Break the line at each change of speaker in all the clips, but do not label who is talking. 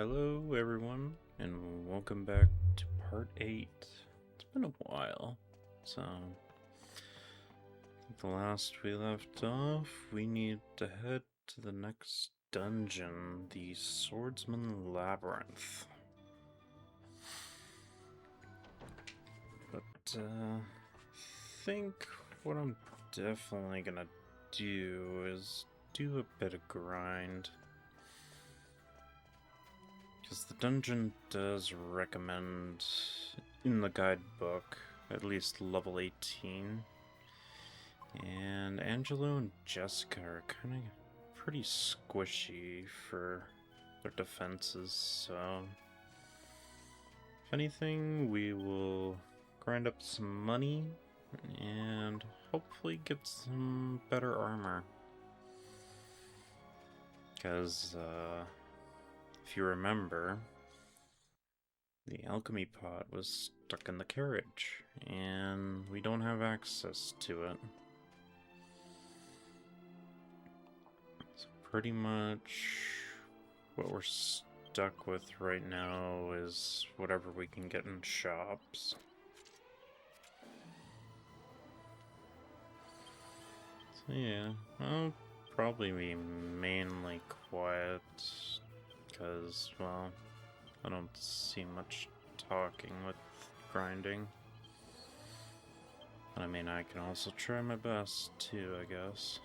Hello, everyone, and welcome back to part 8. It's been a while, so the last we left off, we need to head to the next dungeon, the Swordsman Labyrinth. But, I think what I'm definitely gonna do is do a bit of grind. Because the dungeon does recommend, in the guidebook, at least level 18. And Angelo and Jessica are kind of pretty squishy for their defenses, so if anything, we will grind up some money and hopefully get some better armor. Because, if you remember, the alchemy pot was stuck in the carriage, and we don't have access to it. So pretty much what we're stuck with right now is whatever we can get in shops. So yeah, I'll probably be mainly quiet. Because, well, I don't see much talking with grinding. I mean, I can also try my best, too, I guess.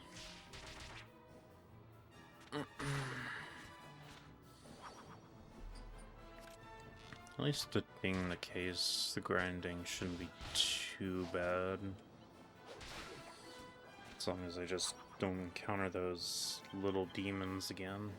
At least it being the case, the grinding shouldn't be too bad. As long as I just don't encounter those little demons again.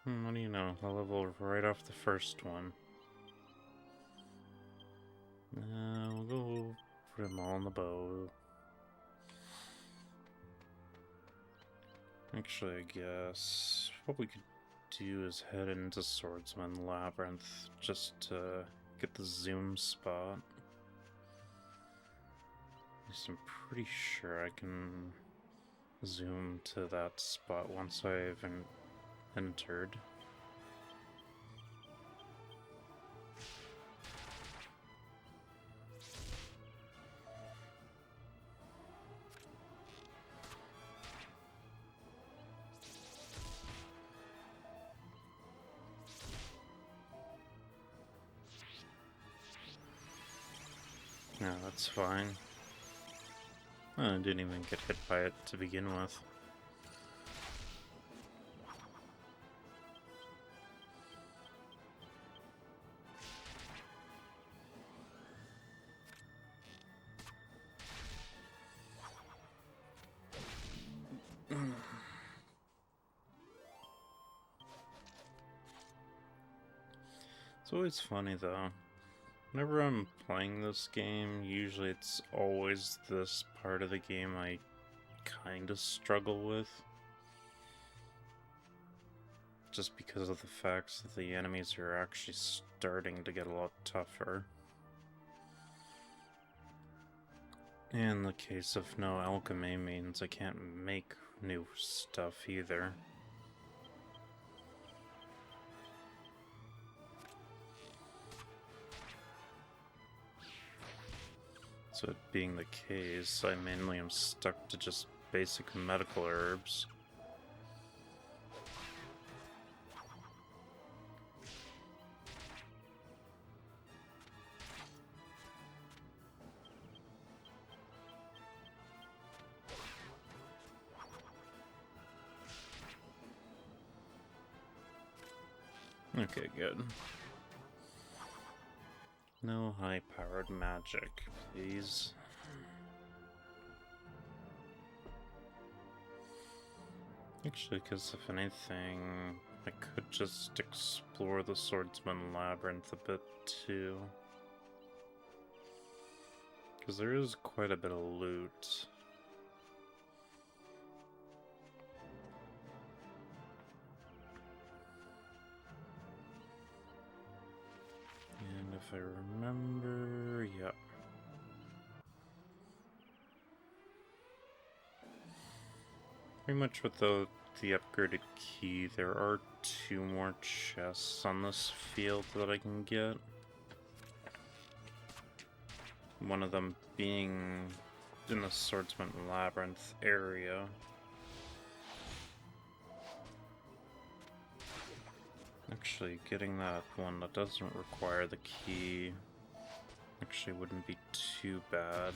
What do you know? I'll level right off the first one. We'll go put them all in the bow. Actually, I guess what we could do is head into Swordsman Labyrinth just to get the zoom spot. At least I'm pretty sure I can zoom to that spot once I've entered. No, that's fine. I didn't even get hit by it to begin with. It's always funny though. Whenever I'm playing this game, usually it's always this part of the game I kinda struggle with. Just because of the fact that the enemies are actually starting to get a lot tougher. In the case of no alchemy means I can't make new stuff either. So it being the case, I mainly am stuck to just basic medical herbs. Okay, good. No high-powered magic, please. Actually, because if anything, I could just explore the Swordsman Labyrinth a bit, too. Because there is quite a bit of loot. And if I remember, yep. Pretty much without the upgraded key, there are 2 more chests on this field that I can get. One of them being in the Swordsman Labyrinth area. Actually, getting that one that doesn't require the key actually wouldn't be too bad.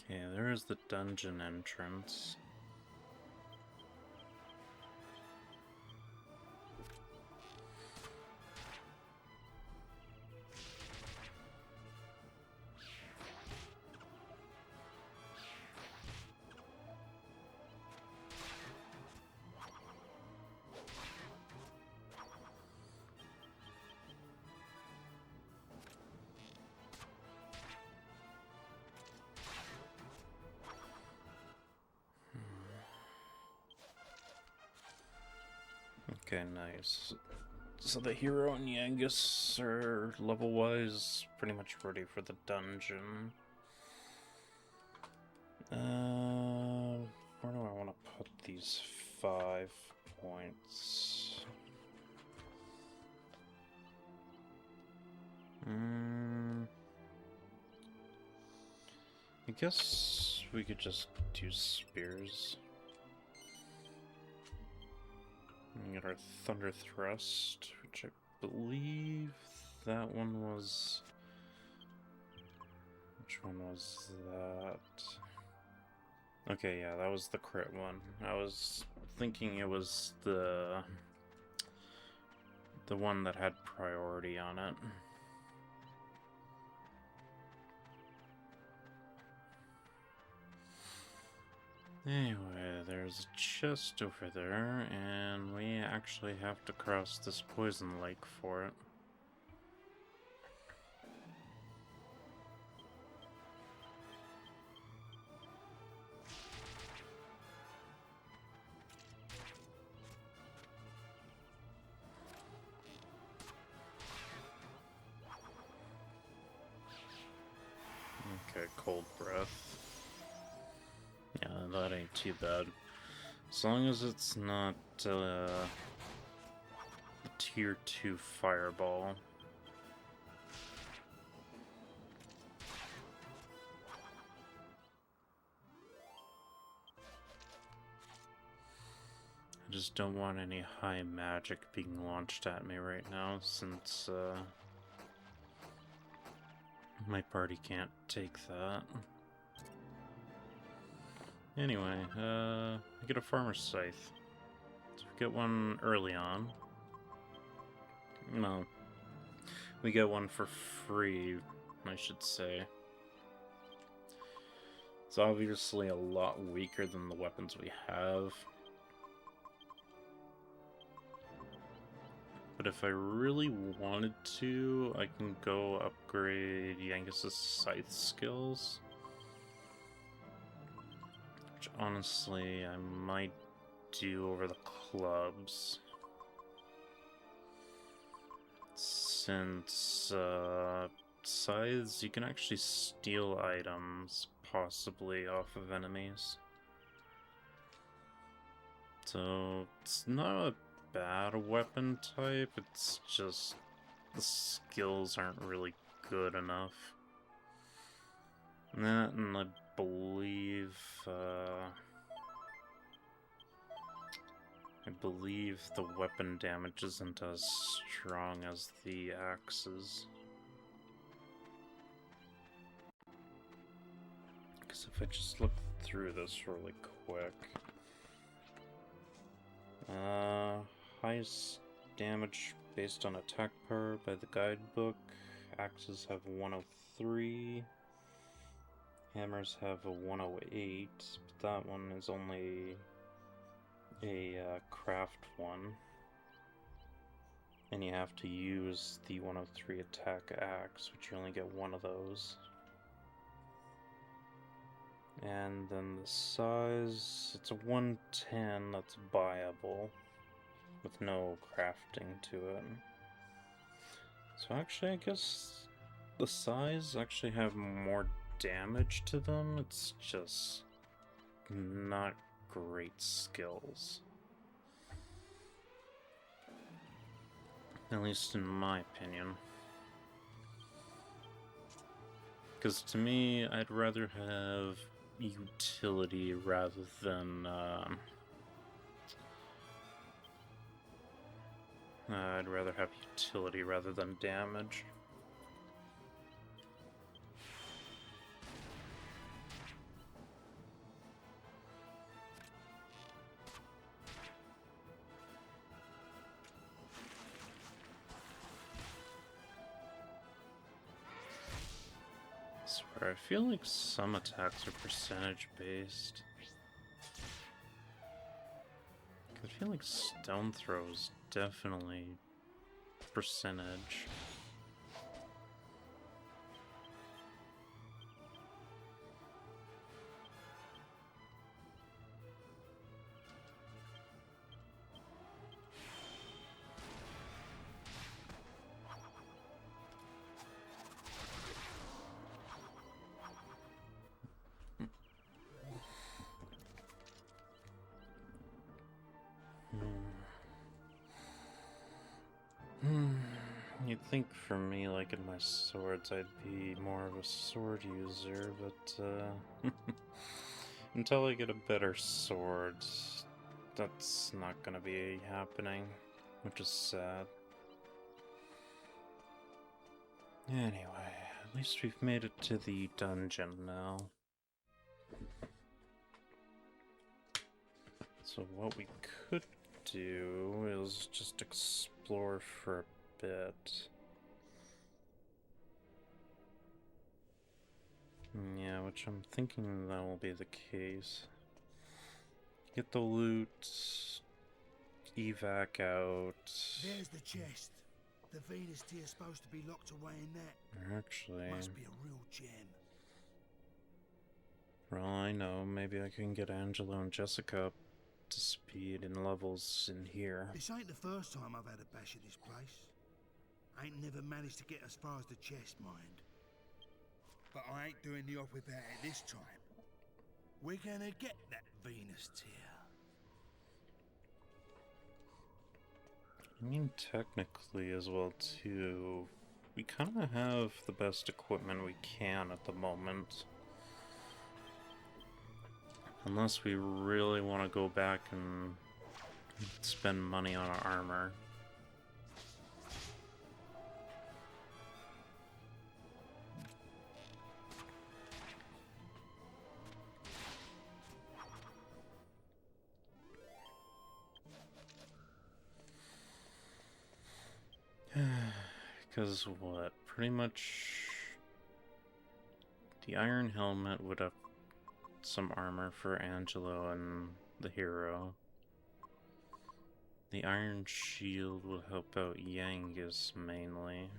Okay, there's the dungeon entrance. Okay, nice. So the hero and Yangus are level-wise pretty much ready for the dungeon. Where do I want to put these 5 points? I guess we could just do spears. We get our Thunder Thrust, which I believe that one was... Which one was that? Okay, yeah, that was the crit one. I was thinking it was the one that had priority on it. Anyway, there's a chest over there, and we actually have to cross this poison lake for it. Okay, cold breath. Yeah, that ain't too bad. As long as it's not a tier 2 fireball. I just don't want any high magic being launched at me right now, since my party can't take that. Anyway, I get a farmer's scythe. So we get one early on. No, we get one for free, I should say. It's obviously a lot weaker than the weapons we have. But if I really wanted to, I can go upgrade Yangus's scythe skills. Which honestly, I might do over the clubs. Since scythes, you can actually steal items, possibly off of enemies. So, it's not a bad weapon type, it's just the skills aren't really good enough. And I believe the weapon damage isn't as strong as the axes. Because if I just look through this really quick... highest damage based on attack power by the guidebook. Axes have 103. Hammers have a 108, but that one is only a craft one. And you have to use the 103 attack axe, which you only get one of those. And then the size, it's a 110 that's buyable, with no crafting to it. So actually, I guess the size actually have more damage to them, it's just not great skills. At least in my opinion. Because to me, I'd rather have utility rather than I'd rather have utility rather than damage. I swear, I feel like some attacks are percentage based. I feel like stone throws definitely percentage. You'd think for me, like in my swords, I'd be more of a sword user, but until I get a better sword, that's not gonna be happening, which is sad. Anyway, at least we've made it to the dungeon now. So what we could do is just explore for a bit. Yeah, which I'm thinking that will be the case. Get the loot, evac out.
There's the chest. The Venus tier's supposed to be locked away in that.
Actually,
must be a real gem.
For all I know, maybe I can get Angelo and Jessica up to speed and levels in here.
This ain't the first time I've had a bash at this place. I ain't never managed to get as far as the chest, mind. But I ain't doing the off without it this time. We're gonna get that Venus tier.
I mean, technically as well, too. We kind of have the best equipment we can at the moment. Unless we really want to go back and spend money on our armor. Because what? Pretty much the iron helmet would have some armor for Angelo and the hero. The iron shield will help out Yangus mainly.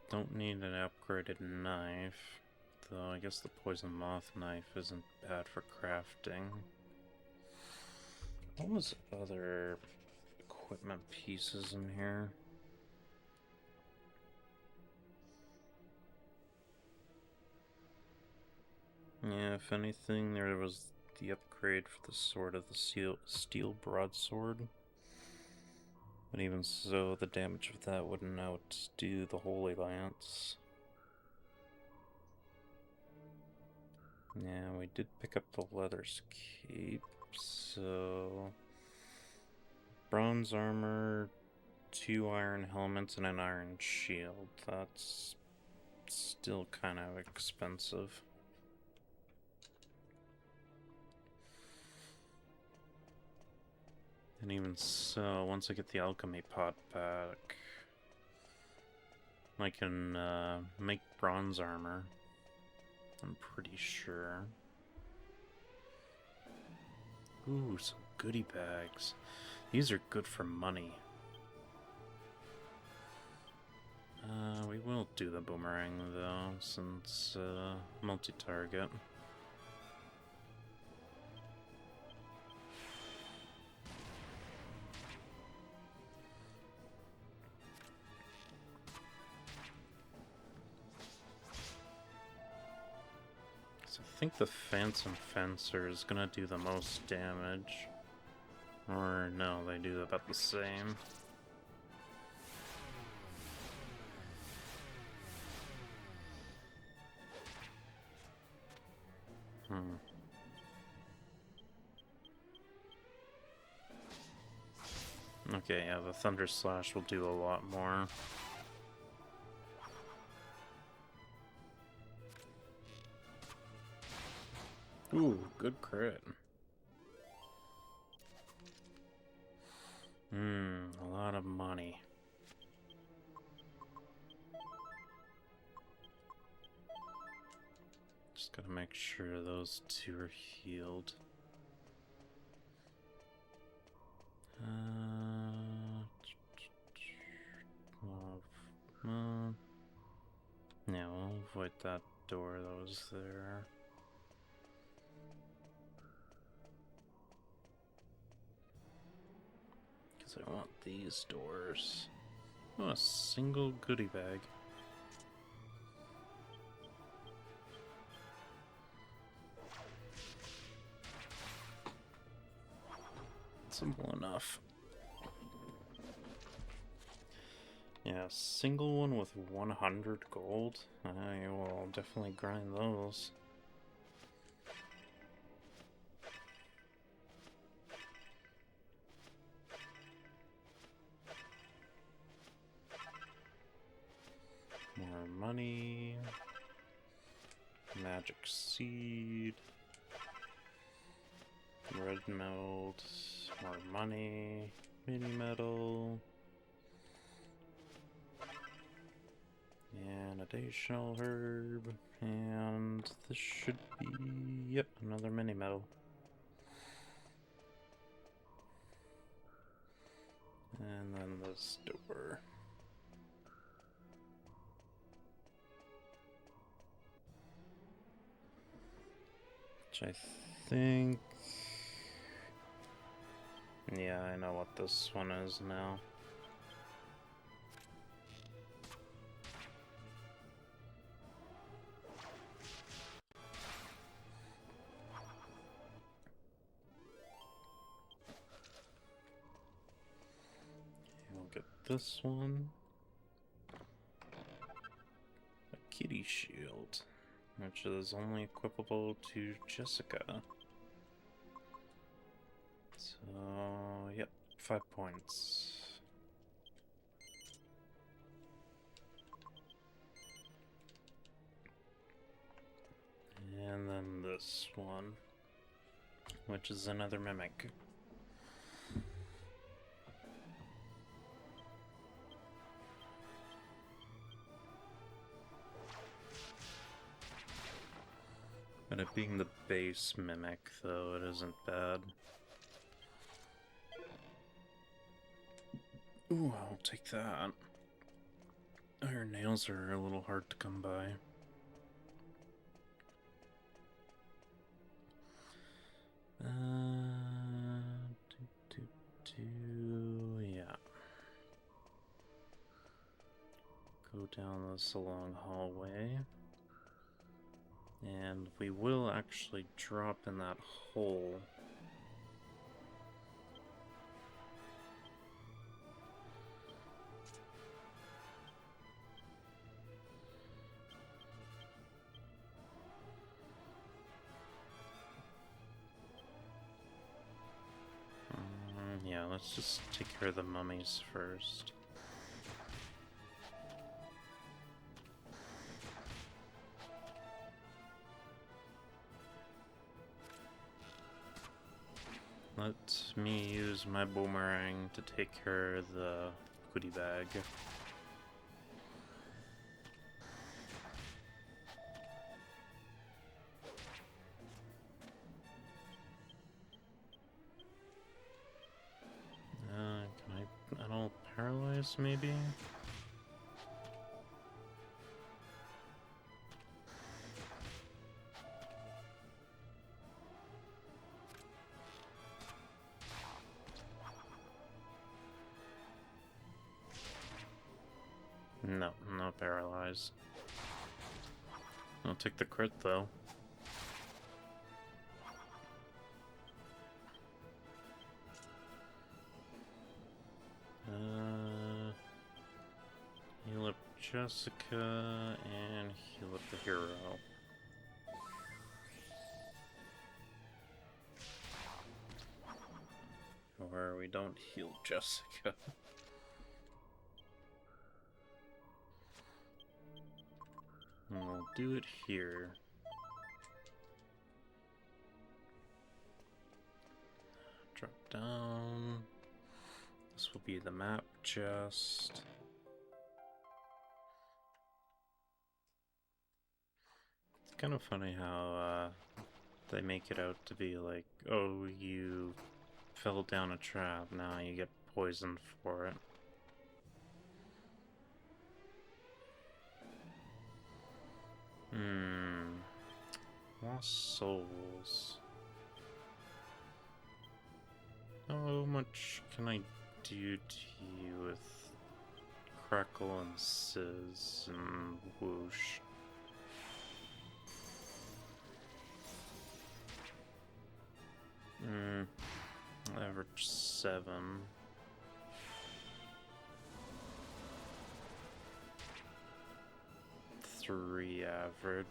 Don't need an upgraded knife, though I guess the poison moth knife isn't bad for crafting. What was other equipment pieces in here? Yeah, if anything, there was the upgrade for the sword of the steel broadsword. But even so, the damage of that wouldn't outdo the Holy Lance. Yeah, we did pick up the leather cape, so... bronze armor, 2 iron helmets, and an iron shield. That's Still kind of expensive. And even so, once I get the alchemy pot back, I can make bronze armor. I'm pretty sure. Ooh, some goodie bags. These are good for money. We will do the boomerang though, since multi-target. So I think the Phantom Fencer is gonna do the most damage. Or no, they do about the same. Okay, yeah, the Thunder Slash will do a lot more. Ooh, good crit. A lot of money. Just gotta make sure those two are healed. Yeah, we'll avoid that door that was there. Because I want these doors. Oh, a single goodie bag. Simple enough. Yeah, a single one with 100 gold. I will definitely grind those. More money. Magic seed. Red meld. More money. Mini metal. And additional herb. And this should be, yep, another mini metal. And then this door. Which I think... yeah, I know what this one is now. We'll get this one. A kitty shield, which is only equipable to Jessica. So, yep, 5 points. And then this one, which is another mimic. But it being the base mimic, though, it isn't bad. Ooh, I'll take that. Iron nails are a little hard to come by. Yeah. Go down this long hallway. And we will actually drop in that hole. Yeah, let's just take care of the mummies first. let me use my boomerang to take care of the goodie bag. Can I don't paralyze maybe? No, not paralyzed. I'll take the crit though. Heal up Jessica and heal up the hero. Or we don't heal Jessica. We'll do it here. Drop down. This will be the map chest. It's kind of funny how they make it out to be like, oh, you fell down a trap, now you get poisoned for it. Lost souls. How much can I do to you with Crackle and Sizz and Whoosh? Average 7. Three average.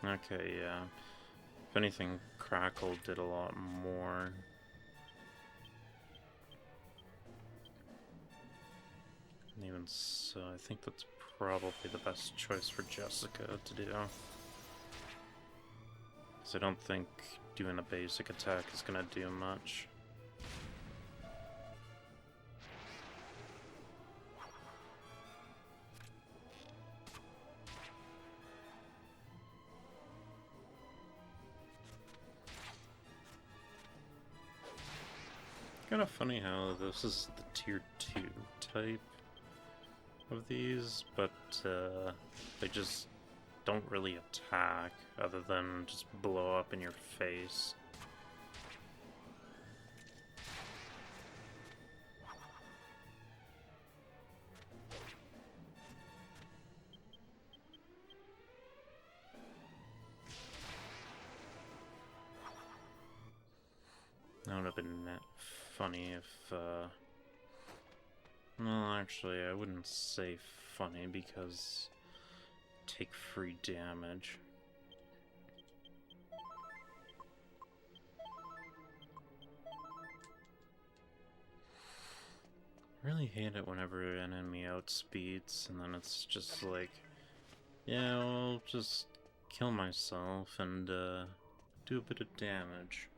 Okay, yeah. If anything, Crackle did a lot more. And even so, I think that's probably the best choice for Jessica to do. Because I don't think doing a basic attack is gonna do much. Kind of funny how this is the tier 2 type of these, but they just don't really attack other than just blow up in your face. That would have been funny if, well, actually, I wouldn't say funny because take free damage. I really hate it whenever an enemy outspeeds and then it's just like, yeah, I'll just kill myself and do a bit of damage.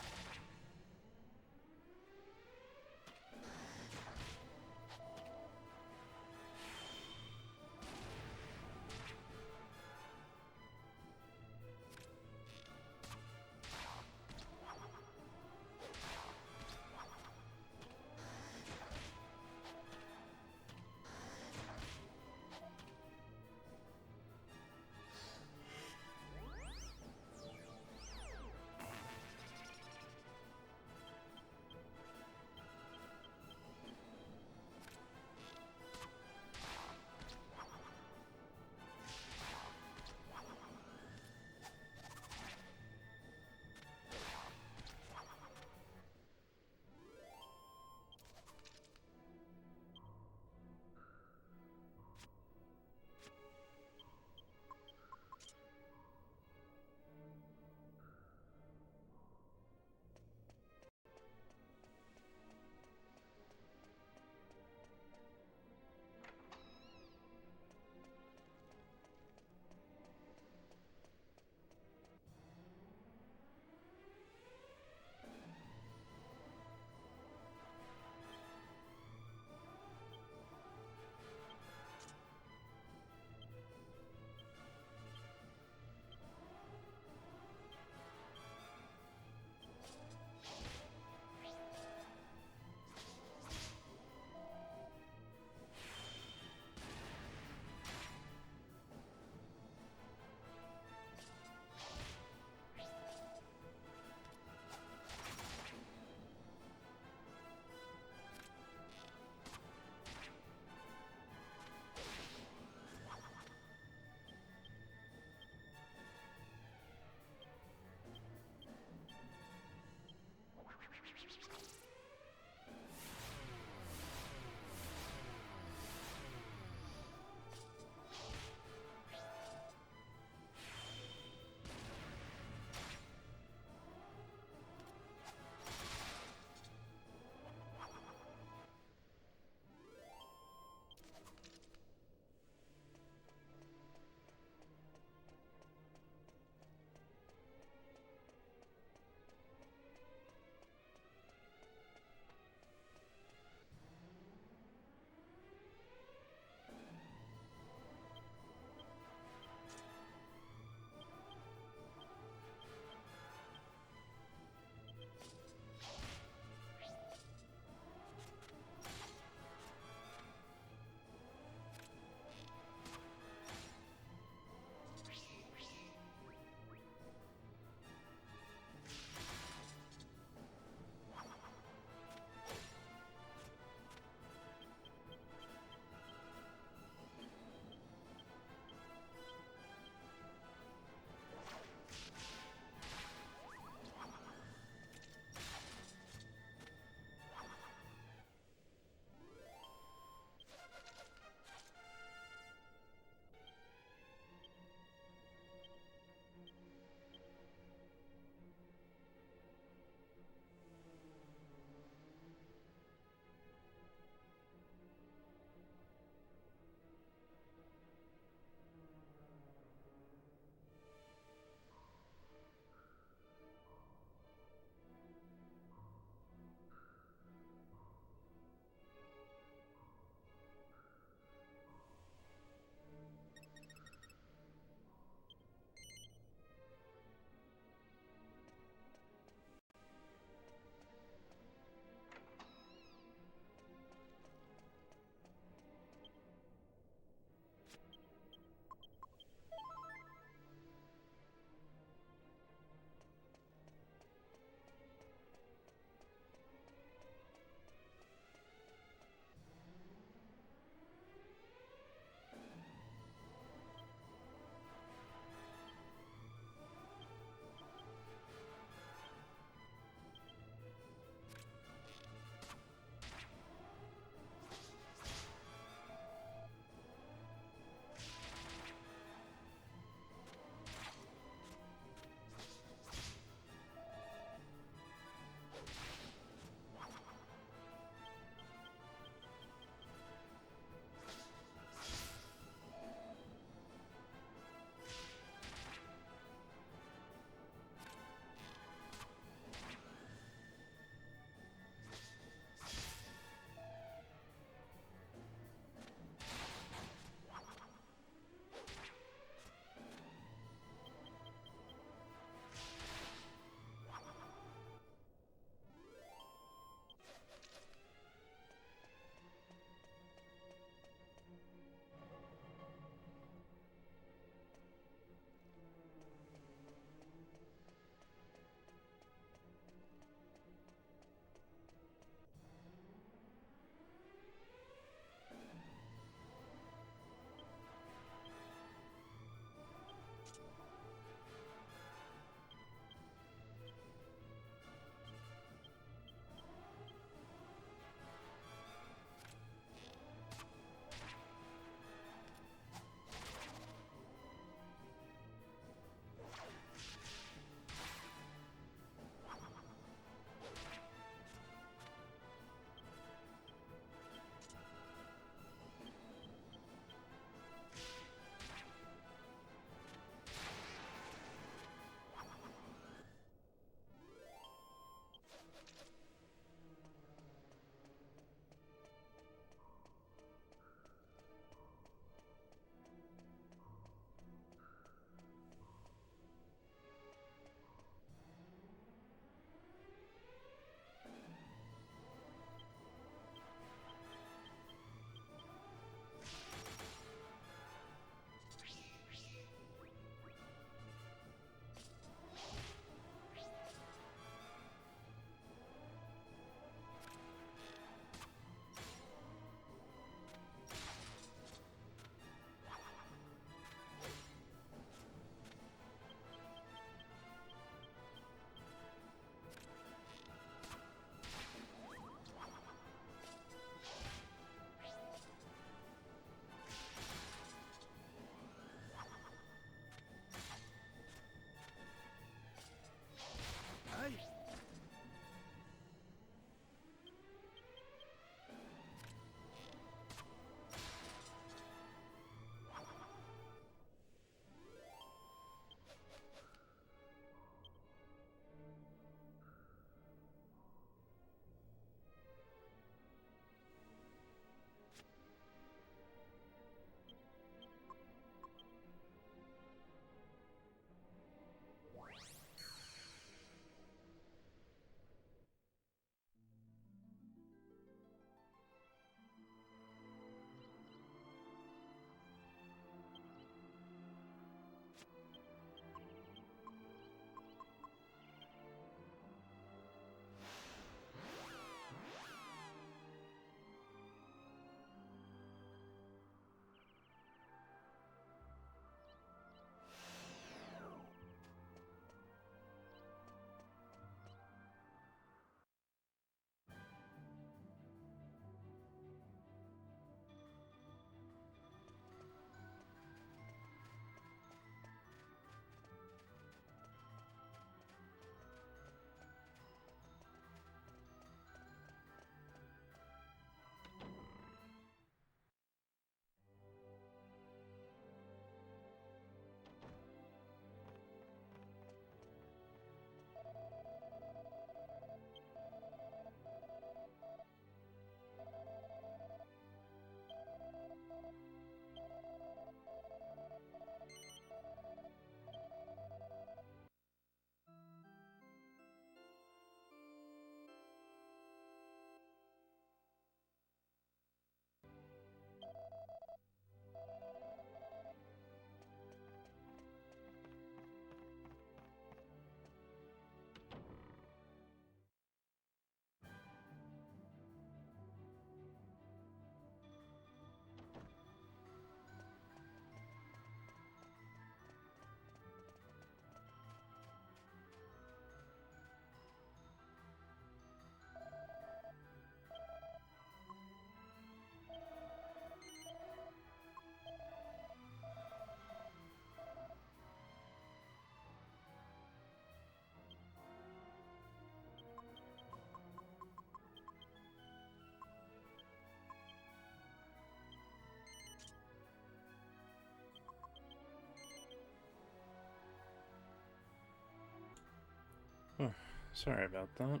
Sorry about that.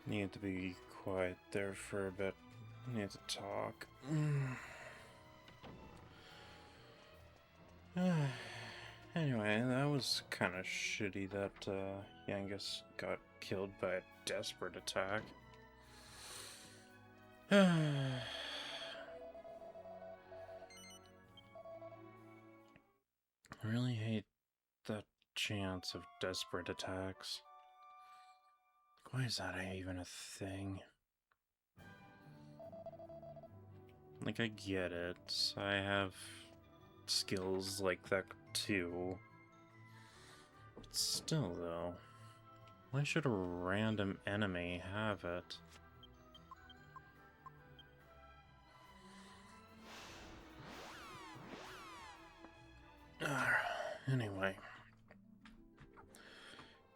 Need to be quiet there for a bit. Need to talk. Anyway, that was kind of shitty that Yangus got killed by a desperate attack. I really hate that chance of desperate attacks. Why is that even a thing? Like, I get it. I have skills like that too. But still, though, why should a random enemy have it? Anyway,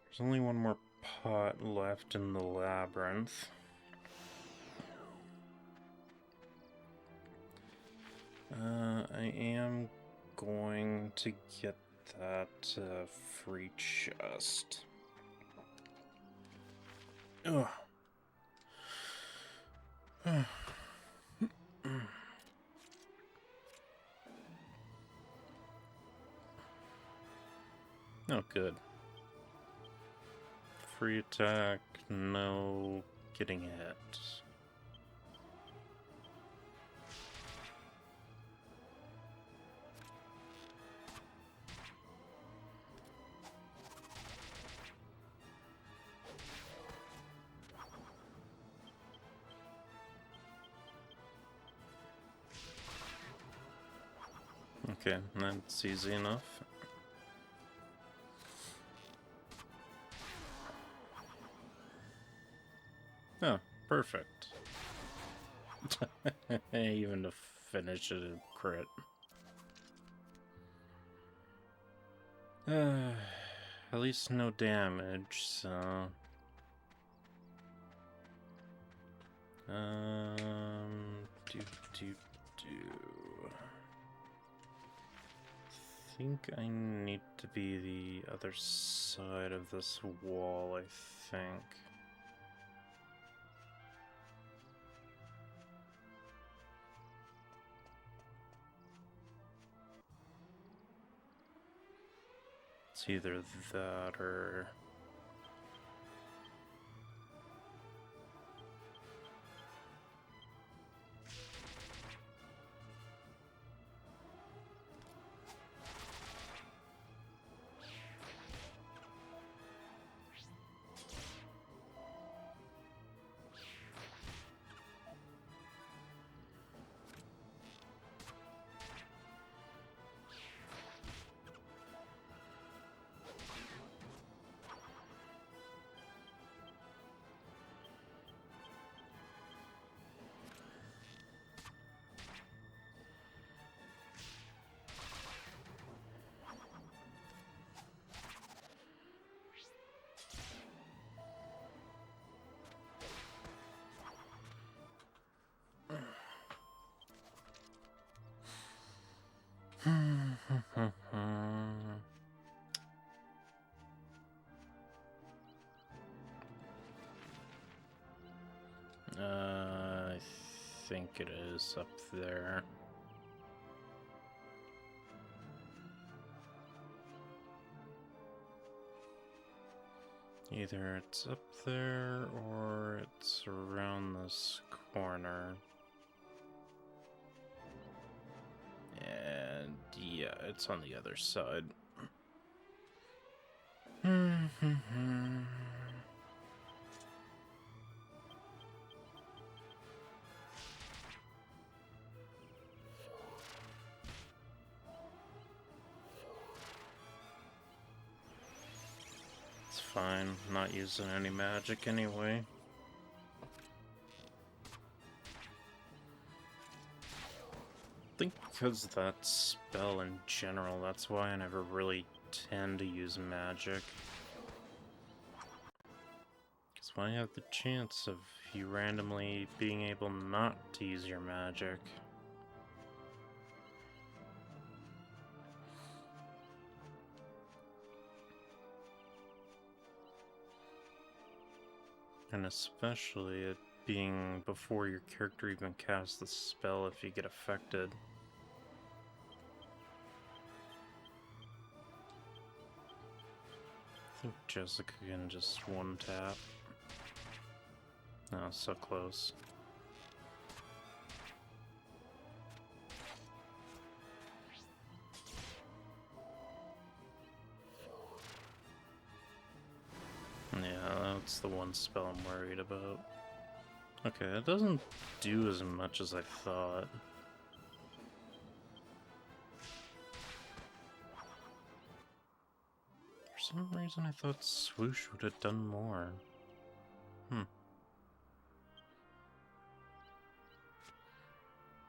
there's only one more pot left in the labyrinth. I am going to get that free chest. Ugh. Oh, good. Free attack, no getting hit. Okay, that's easy enough. Oh, perfect. Even to finish it in crit. At least no damage, so... I think I need to be the other side of this wall, I think. It's either that or... I think it is up there. Either it's up there or it's around this corner. And yeah, it's on the other side. It's fine, not using any magic anyway. I think because of that spell in general, that's why I never really tend to use magic. Because when I have the chance of you randomly being able not to use your magic. And especially it being before your character even casts the spell if you get affected. I think Jessica can just one tap. Oh, so close. Yeah, that's the one spell I'm worried about. Okay, it doesn't do as much as I thought. For some reason I thought Swoosh would have done more.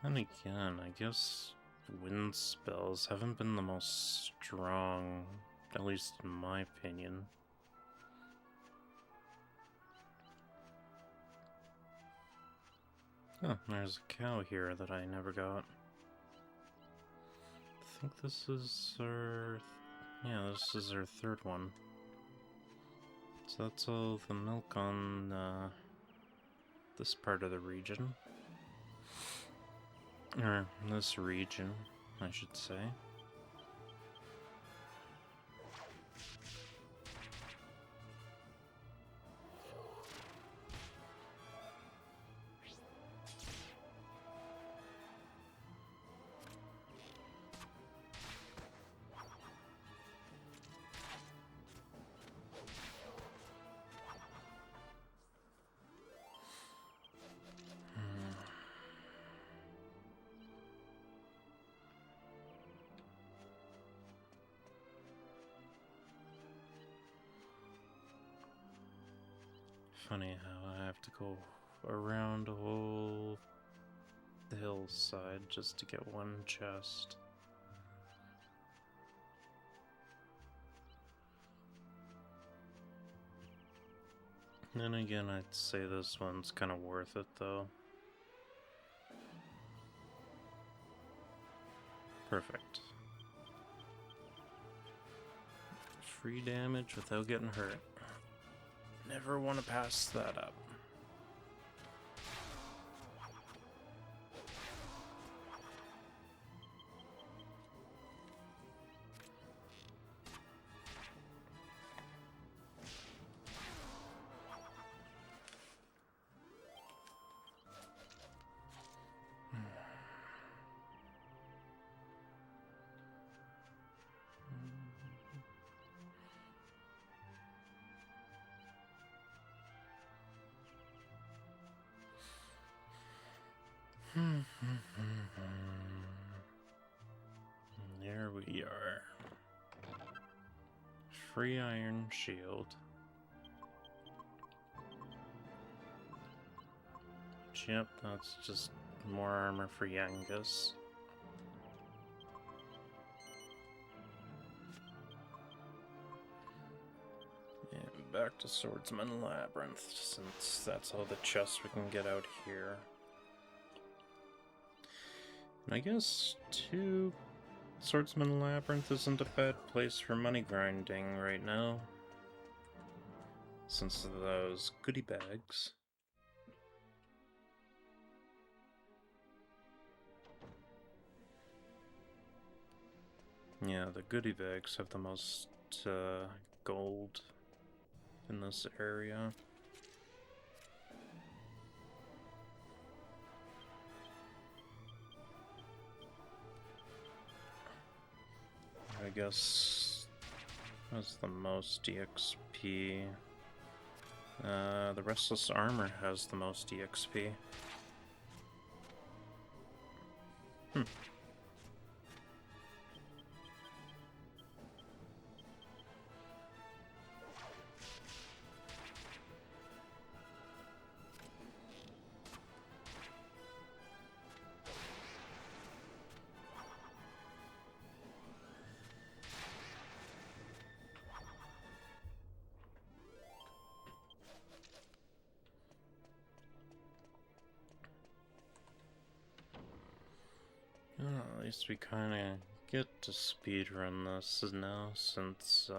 And again, I guess wind spells haven't been the most strong, at least in my opinion. Oh, there's a cow here that I never got. I think this is our... yeah, this is our third one. So that's all the milk on this part of the region. Or this region, I should say. Funny how I have to go around a whole hillside just to get one chest. Then again, I'd say this one's kind of worth it though. Perfect. Free damage without getting hurt. Never want to pass that up. There we are. Free iron shield. Yep, that's just more armor for Yangus. And back to Swordsman Labyrinth, since that's all the chests we can get out here. And I guess, too, Swordsman Labyrinth isn't a bad place for money grinding right now, since of those goodie bags. Yeah, the goodie bags have the most gold in this area. I guess that's the most EXP. The Restless Armor has the most EXP. Well, at least we kind of get to speedrun this now, since,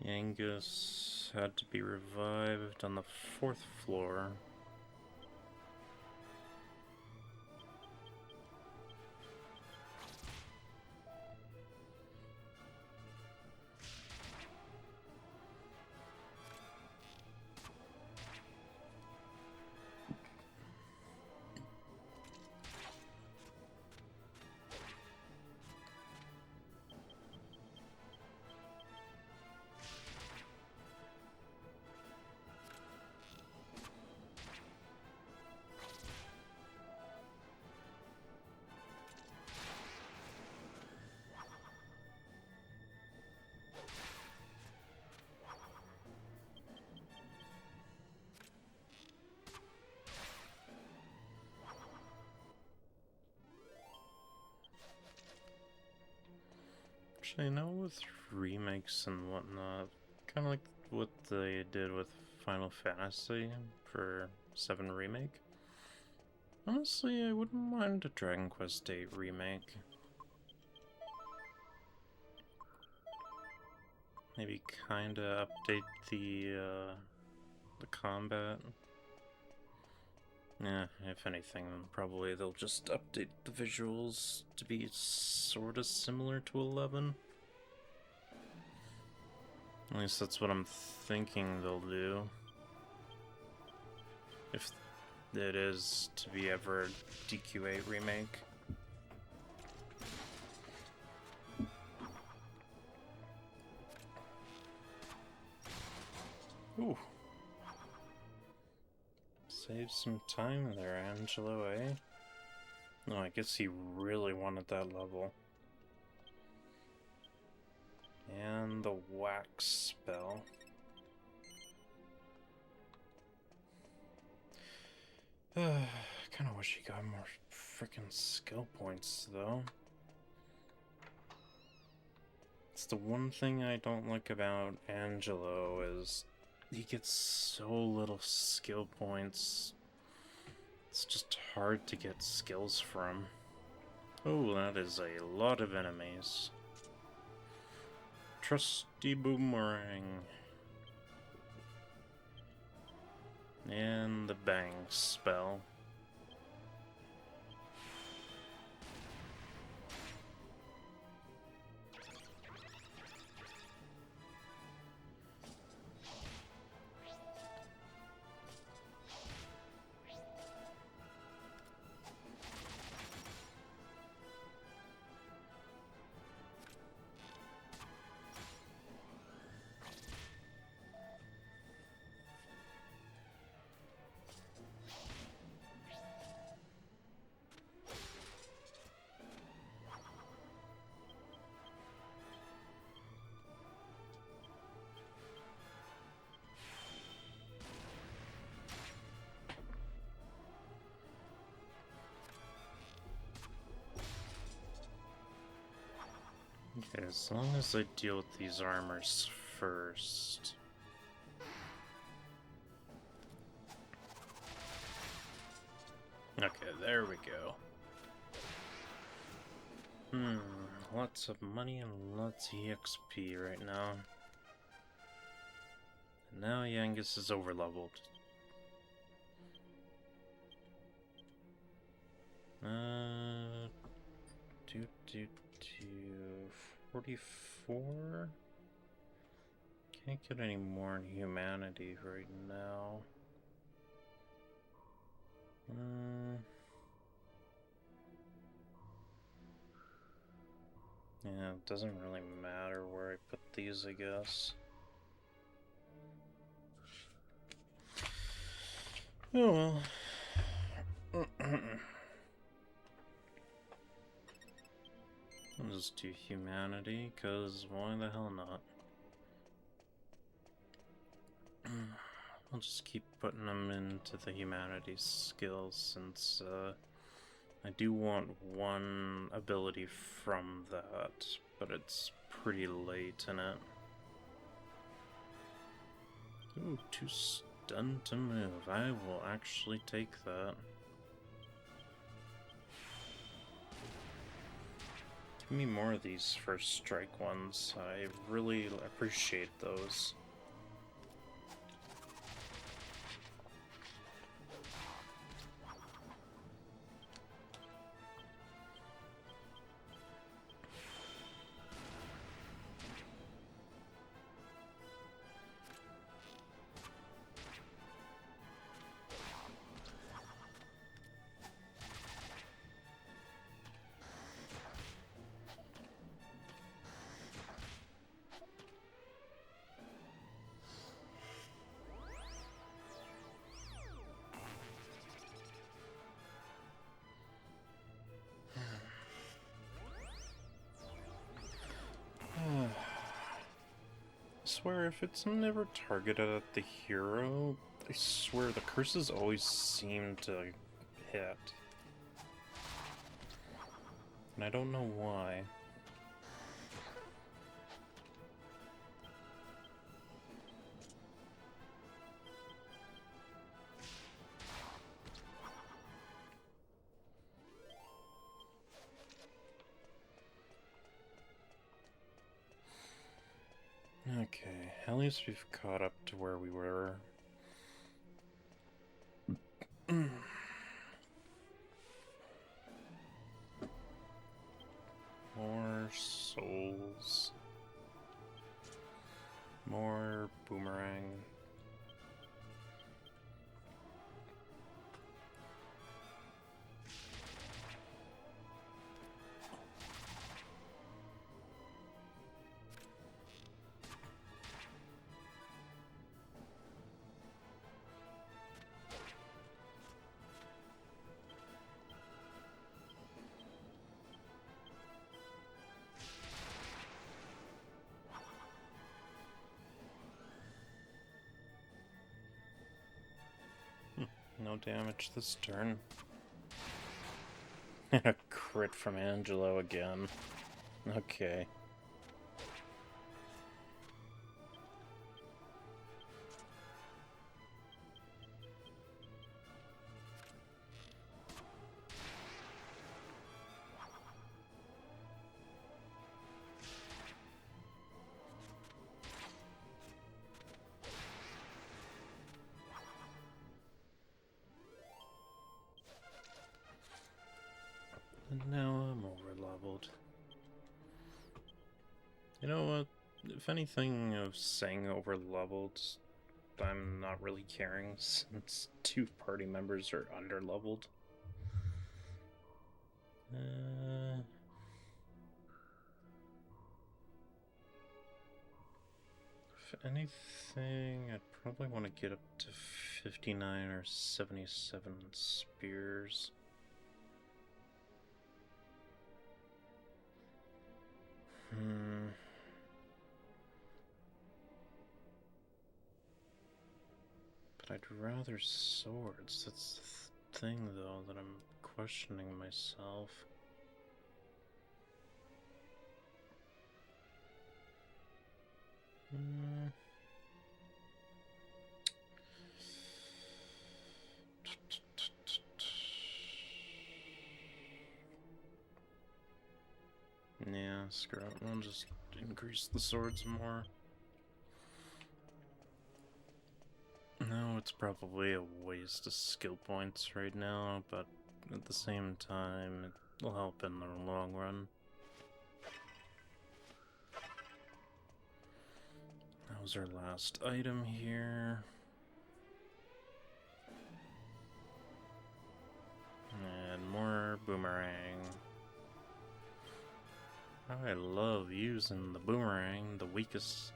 Angus had to be revived on the 4th floor. Actually, now with remakes and whatnot, kind of like what they did with Final Fantasy for 7 Remake, honestly, I wouldn't mind a Dragon Quest VIII remake. Maybe kinda update the combat. Yeah, if anything, probably they'll just update the visuals to be sorta similar to 11. At least that's what I'm thinking they'll do. If it is to be ever a DQ8 remake. Ooh. Save some time there, Angelo, eh? No, I guess he really wanted that level. And the wax spell. Kinda wish he got more freaking skill points, though. It's the one thing I don't like about Angelo is he gets so little skill points. It's just hard to get skills from. Oh, that is a lot of enemies. Trusty boomerang. And the bang spell. Okay, as long as I deal with these armors first. Okay, there we go. Lots of money and lots of EXP right now. And now Yangus is overleveled. 44? Can't get any more in humanity right now. Yeah, it doesn't really matter where I put these, I guess. Oh well. I'll just do humanity, cause why the hell not? I'll just keep putting them into the humanities skills since I do want one ability from that, but it's pretty late in it. Ooh, 2 stun to move. I will actually take that. Give me more of these first strike ones. I really appreciate those. I swear, if it's never targeted at the hero, I swear the curses always seem to hit. And I don't know why. Okay, at least we've caught up to where we were. More souls. More boomerang. No damage this turn. And a crit from Angelo again. Okay. And now I'm over-leveled. You know what? If anything of saying over-leveled, I'm not really caring since 2 party members are under-leveled. If anything, I'd probably want to get up to 59 or 77 spears. But I'd rather swords. That's the thing, though, that I'm questioning myself. Yeah, screw it. We'll just increase the swords more. No, it's probably a waste of skill points right now, but at the same time, it'll help in the long run. That was our last item here. And more boomerang. I love using the boomerang, the weakest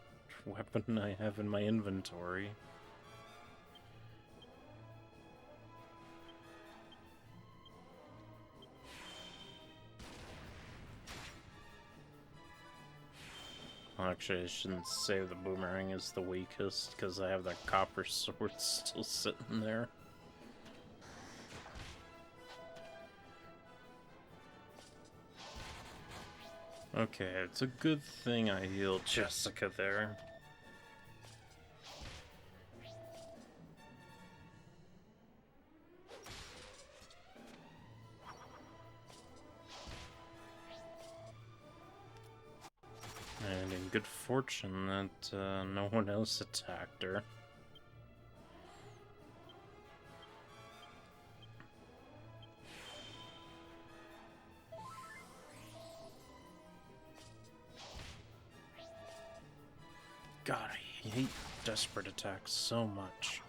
weapon I have in my inventory. Actually, I shouldn't say the boomerang is the weakest, because I have that copper sword still sitting there. Okay, it's a good thing I healed Jessica there. good fortune that no one else attacked her. God, I hate desperate attacks so much.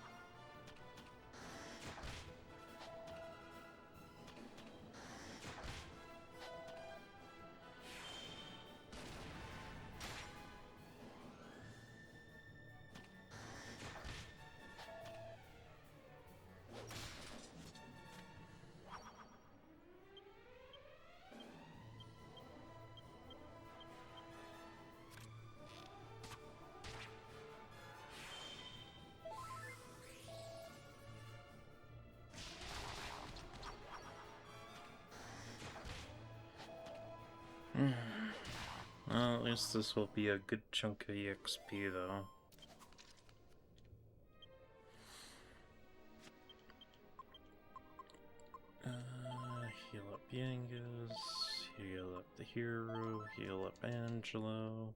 Well, at least this will be a good chunk of EXP, though. Heal up Yangus, heal up the hero, heal up Angelo.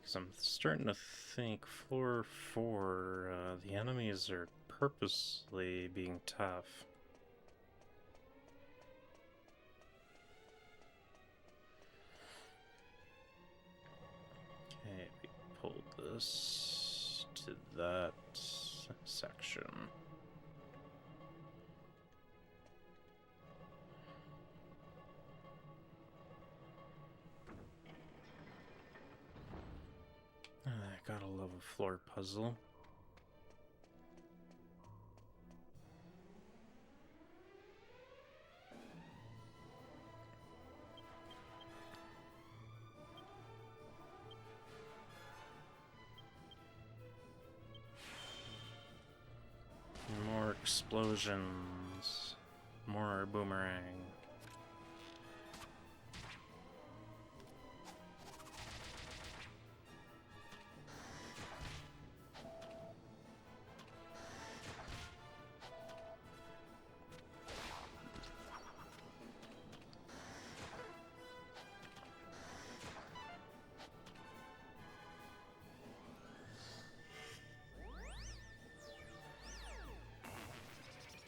Because I'm starting to think floor 4, the enemies are purposely being tough. Okay, we pulled this to that section. I gotta love a floor puzzle. More explosions. More boomerang.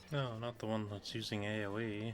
No, not the one that's using AoE.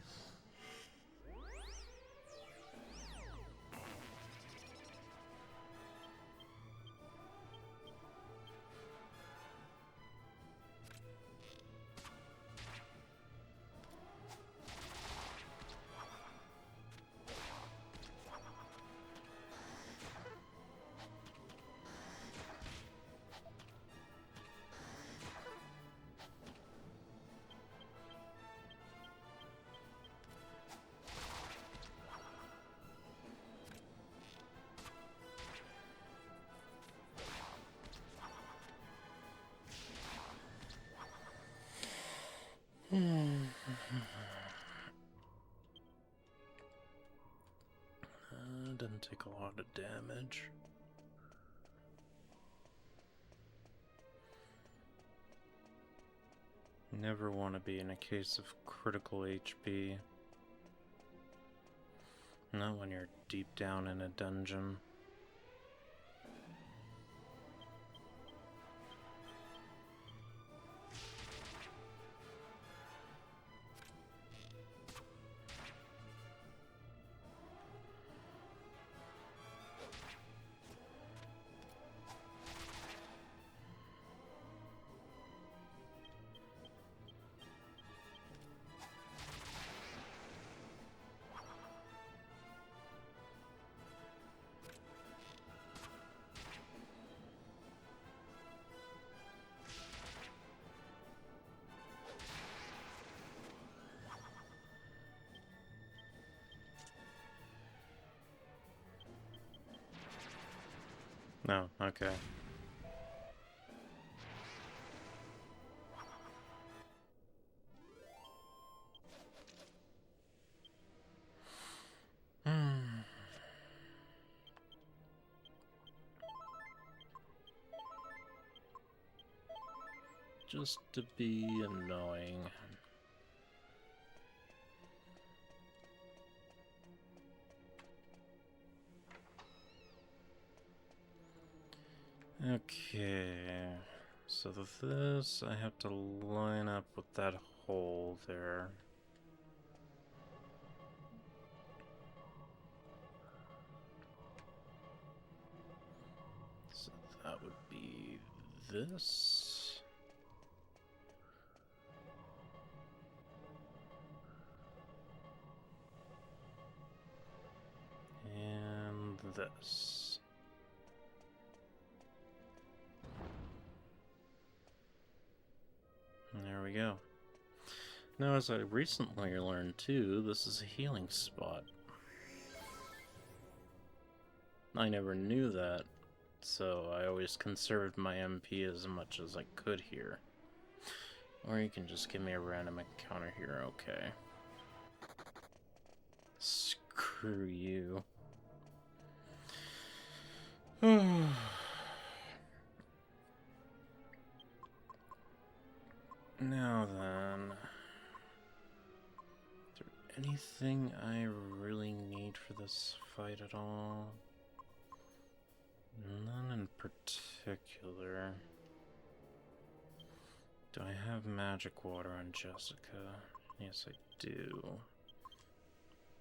Doesn't take a lot of damage. Never want to be in a case of critical HP. Not when you're deep down in a dungeon. No, okay. Just to be annoying. Okay, so this I have to line up with that hole there. So that would be this. And this. And there we go. Now, as I recently learned too, this is a healing spot. I never knew that, so I always conserved my MP as much as I could here. Or you can just give me a random encounter here, okay. Screw you. Now then, is there anything I really need for this fight at all? None in particular. Do I have magic water on Jessica? Yes, I do.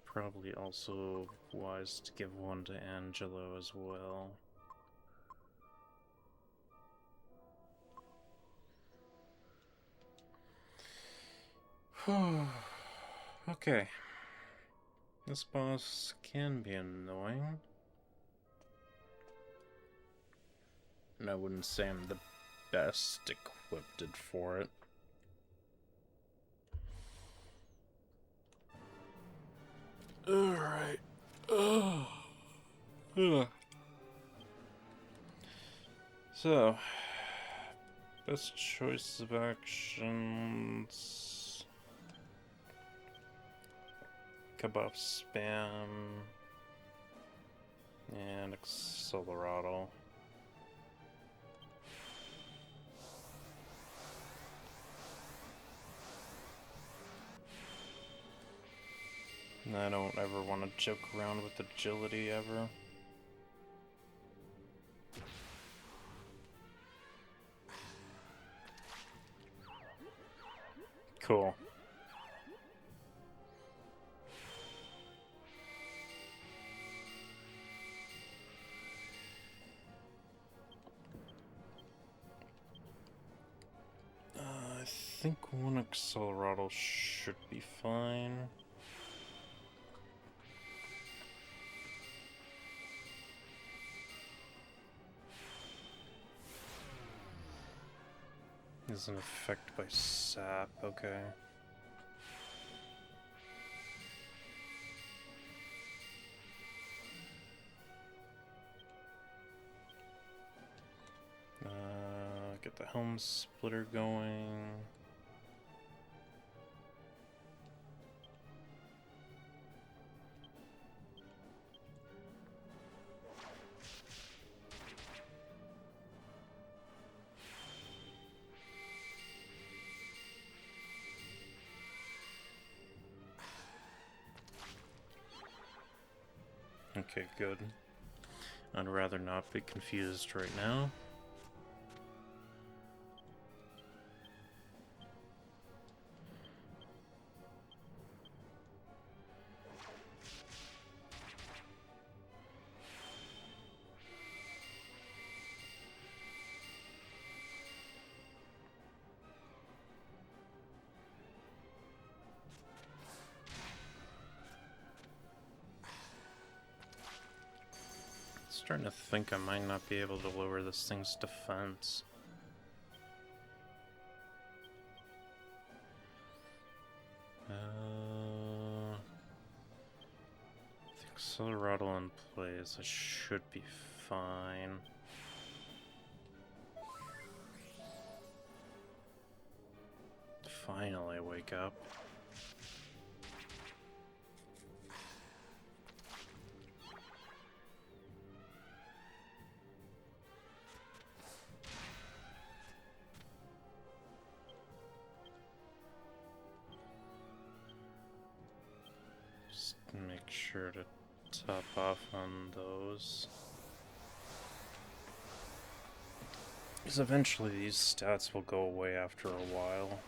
Probably also wise to give one to Angelo as well. Okay. This boss can be annoying. And I wouldn't say I'm the best equipped for it. Alright. So, best choice of actions. Kebab spam. And accelerado. I don't ever want to joke around with agility ever. Cool. I think one accelerado should be fine. Is an effect by sap, okay. Get the helm splitter going. Okay, good. I'd rather not be confused right now. Starting to think I might not be able to lower this thing's defense. The accelerado in place, I should be fine. Finally wake up. Just make sure to top off on those. Because eventually these stats will go away after a while.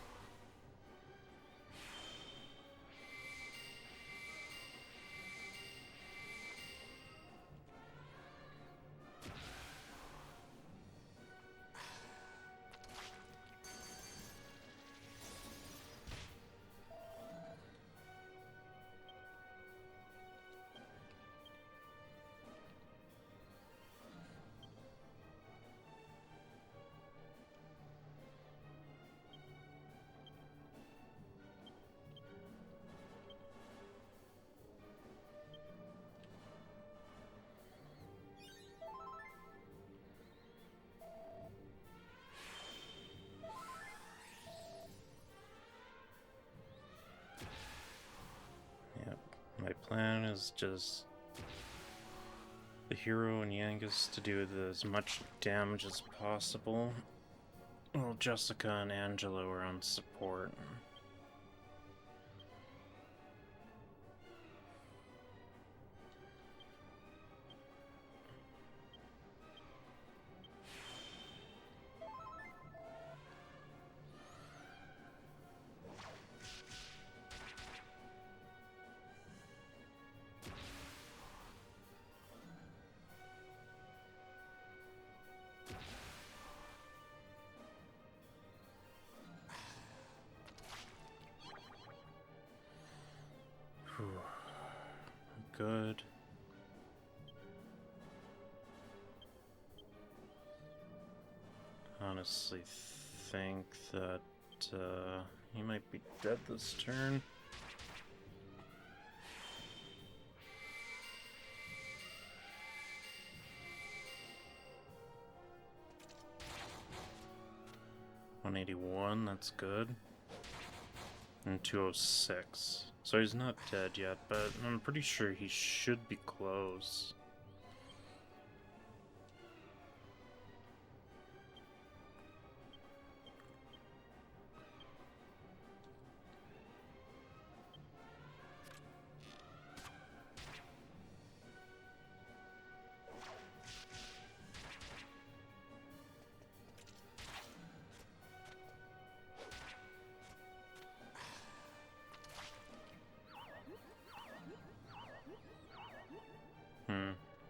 Yep, my plan is just the hero and Yangus to do as much damage as possible, while Jessica and Angelo are on support. Good. Honestly think that he might be dead this turn. $181, that's good. And 206. So he's not dead yet, but I'm pretty sure he should be close.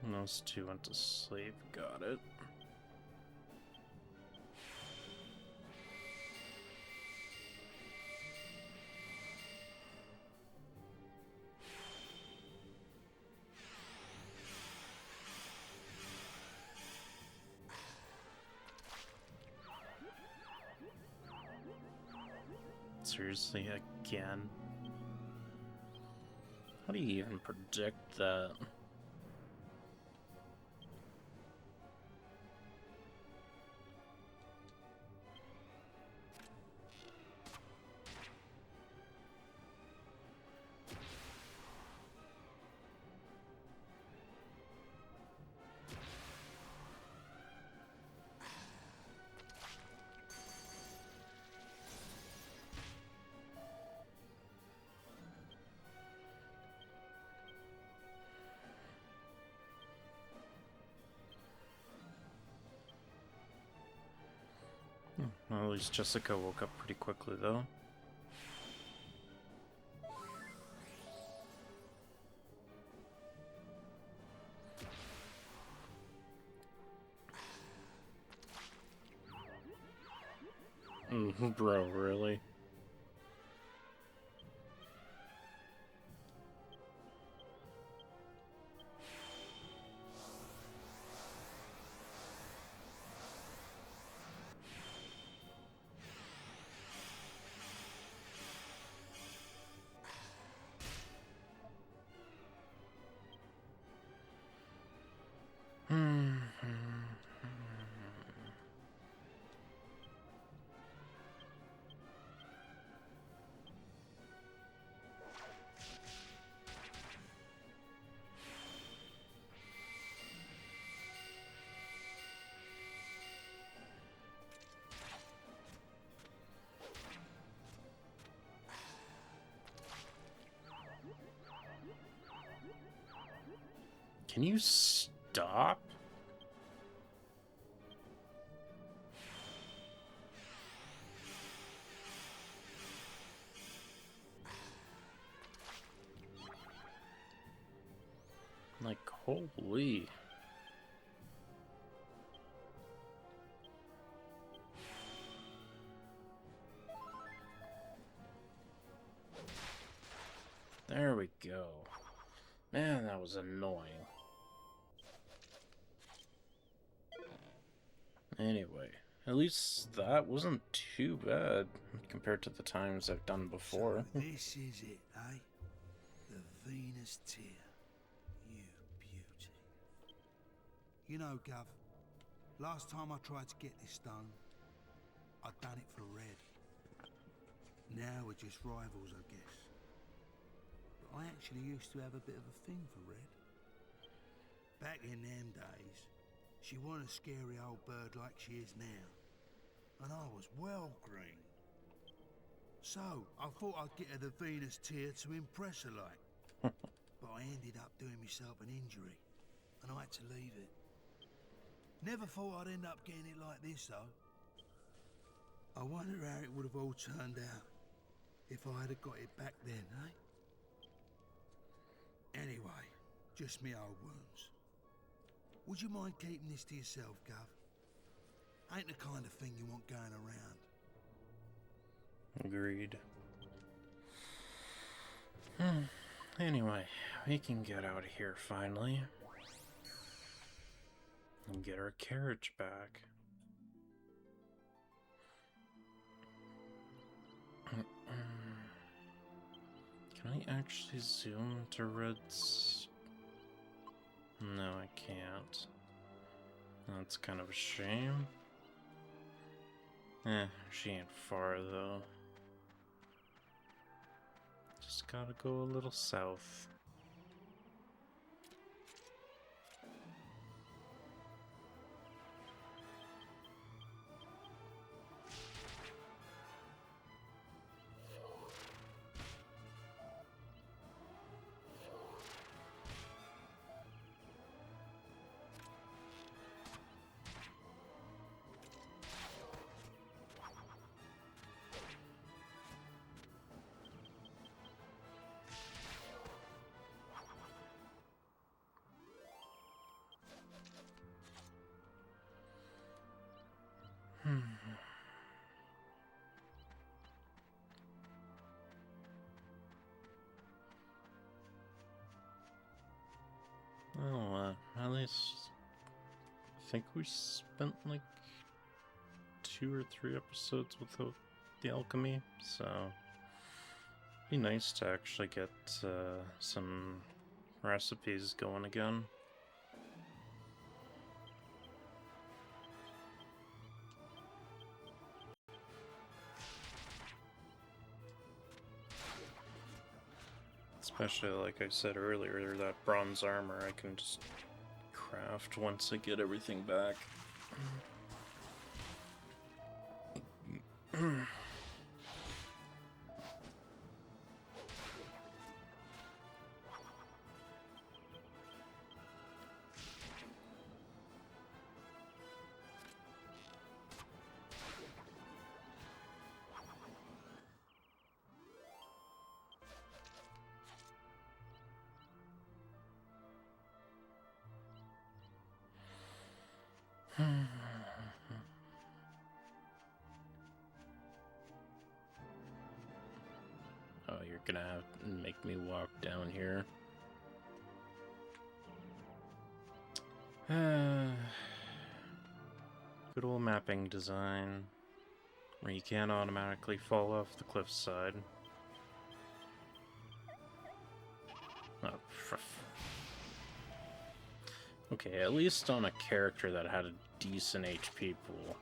Those two went to sleep. Got it. Seriously, again? How do you even predict that? Well, at least Jessica woke up pretty quickly, though. Bro, really? Can you stop? Like, holy. There we go. Man, that was annoying. Anyway, at least that wasn't too bad compared to the times I've done before.
So this is it, eh? The Venus Tear. You beauty. You know, Gov, last time I tried to get this stone, I'd done it for Red. Now we're just rivals, I guess. But I actually used to have a bit of a thing for Red. Back in them days, she wasn't a scary old bird like she is now. And I was well green. So, I thought I'd get her the Venus Tear to impress her like. But I ended up doing myself an injury, and I had to leave it. Never thought I'd end up getting it like this, though. I wonder how it would have all turned out if I had got it back then, eh? Anyway, just me old wounds. Would you mind keeping this to yourself, Gov? Ain't the kind of thing you want going around.
Agreed. Anyway, we can get out of here finally. And get our carriage back. Can I actually zoom to Red's? No, I can't. That's kind of a shame. She ain't far though. Just gotta go a little south. Oh, at least I think we spent like 2 or 3 episodes without the alchemy, so it'd be nice to actually get some recipes going again. Especially, like I said earlier, that bronze armor I can just craft once I get everything back. Oh, you're gonna have to make me walk down here. Good old mapping design, where you can't automatically fall off the cliffside. Oh, okay, at least on a character that had a decent HP pool.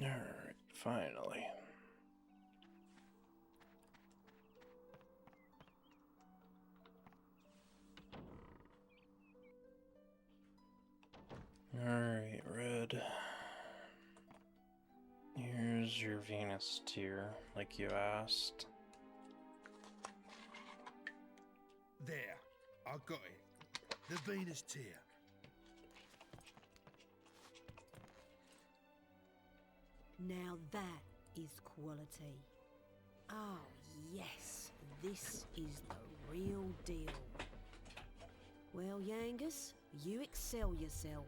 Alright, finally. Alright, Red. Here's your Venus tier, like you asked.
There, I got it. The Venus tier.
Now that is quality. Oh, yes, this is the real deal. Well, Yangus, you excel yourself.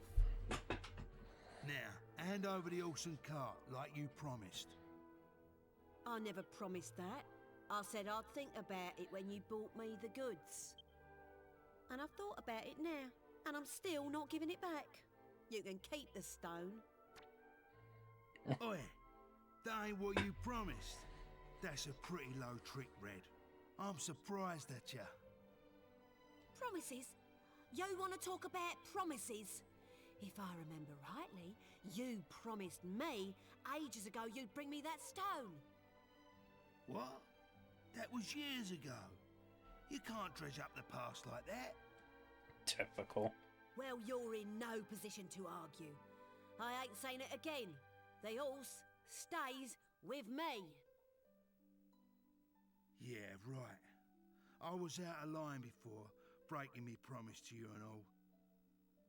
Now, hand over the horse and cart like you promised.
I never promised that. I said I'd think about it when you bought me the goods. And I've thought about it now, and I'm still not giving it back. You can keep the stone.
Oi, that ain't what you promised. That's a pretty low trick, Red. I'm surprised at ya.
Promises? You want to talk about promises? If I remember rightly, you promised me ages ago you'd bring me that stone.
What? That was years ago. You can't dredge up the past like that.
Typical.
Well, you're in no position to argue. I ain't saying it again. The horse stays with me.
Yeah, right. I was out of line before, breaking me promise to you and all.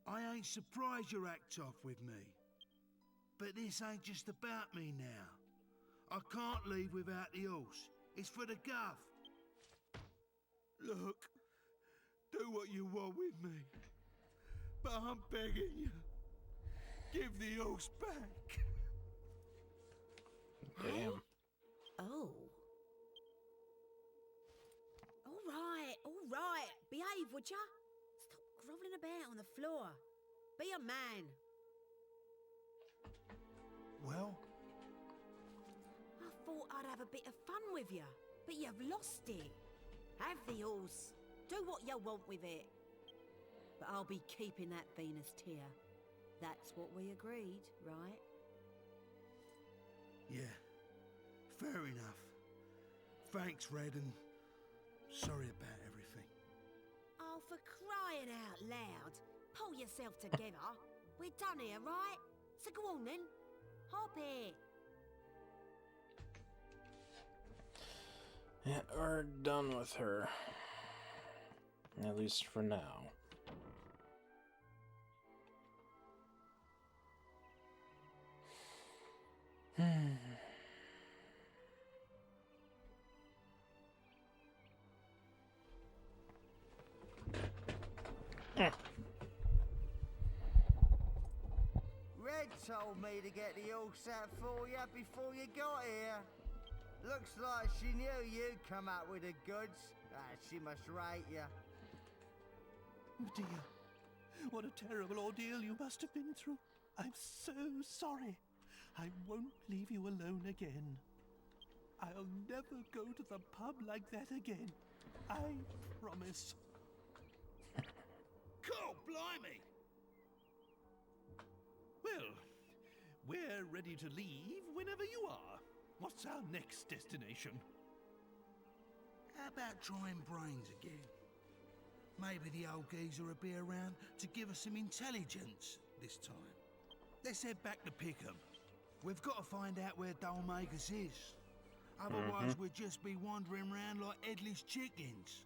I ain't surprised you act off with me. But this ain't just about me now. I can't leave without the horse. It's for the guff. Look, do what you want with me. But I'm begging you. Give the horse back.
Damn.
Oh. All right. Behave, would ya? Stop grovelling about on the floor. Be a man.
Well?
I thought I'd have a bit of fun with you, but you've lost it. Have the horse. Do what you want with it. But I'll be keeping that Venus tier. That's what we agreed, right?
Yeah, fair enough. Thanks, Red, and sorry about everything.
Oh, for crying out loud. Pull yourself together. We're done here, right? So go on then. Hop here.
Yeah, we're done with her. At least for now.
Red told me to get the horse out for you before you got here. Looks like she knew you'd come out with the goods. She must rate you.
Dear, what a terrible ordeal you must have been through. I'm so sorry. I won't leave you alone again. I'll never go to the pub like that again. I promise.
God blimey!
Well, we're ready to leave whenever you are. What's our next destination?
How about trying brains again? Maybe the old geezer will be around to give us some intelligence this time. Let's head back to Pickham. We've got to find out where Dollmakers is. Otherwise we'll just be wandering around like headless chickens.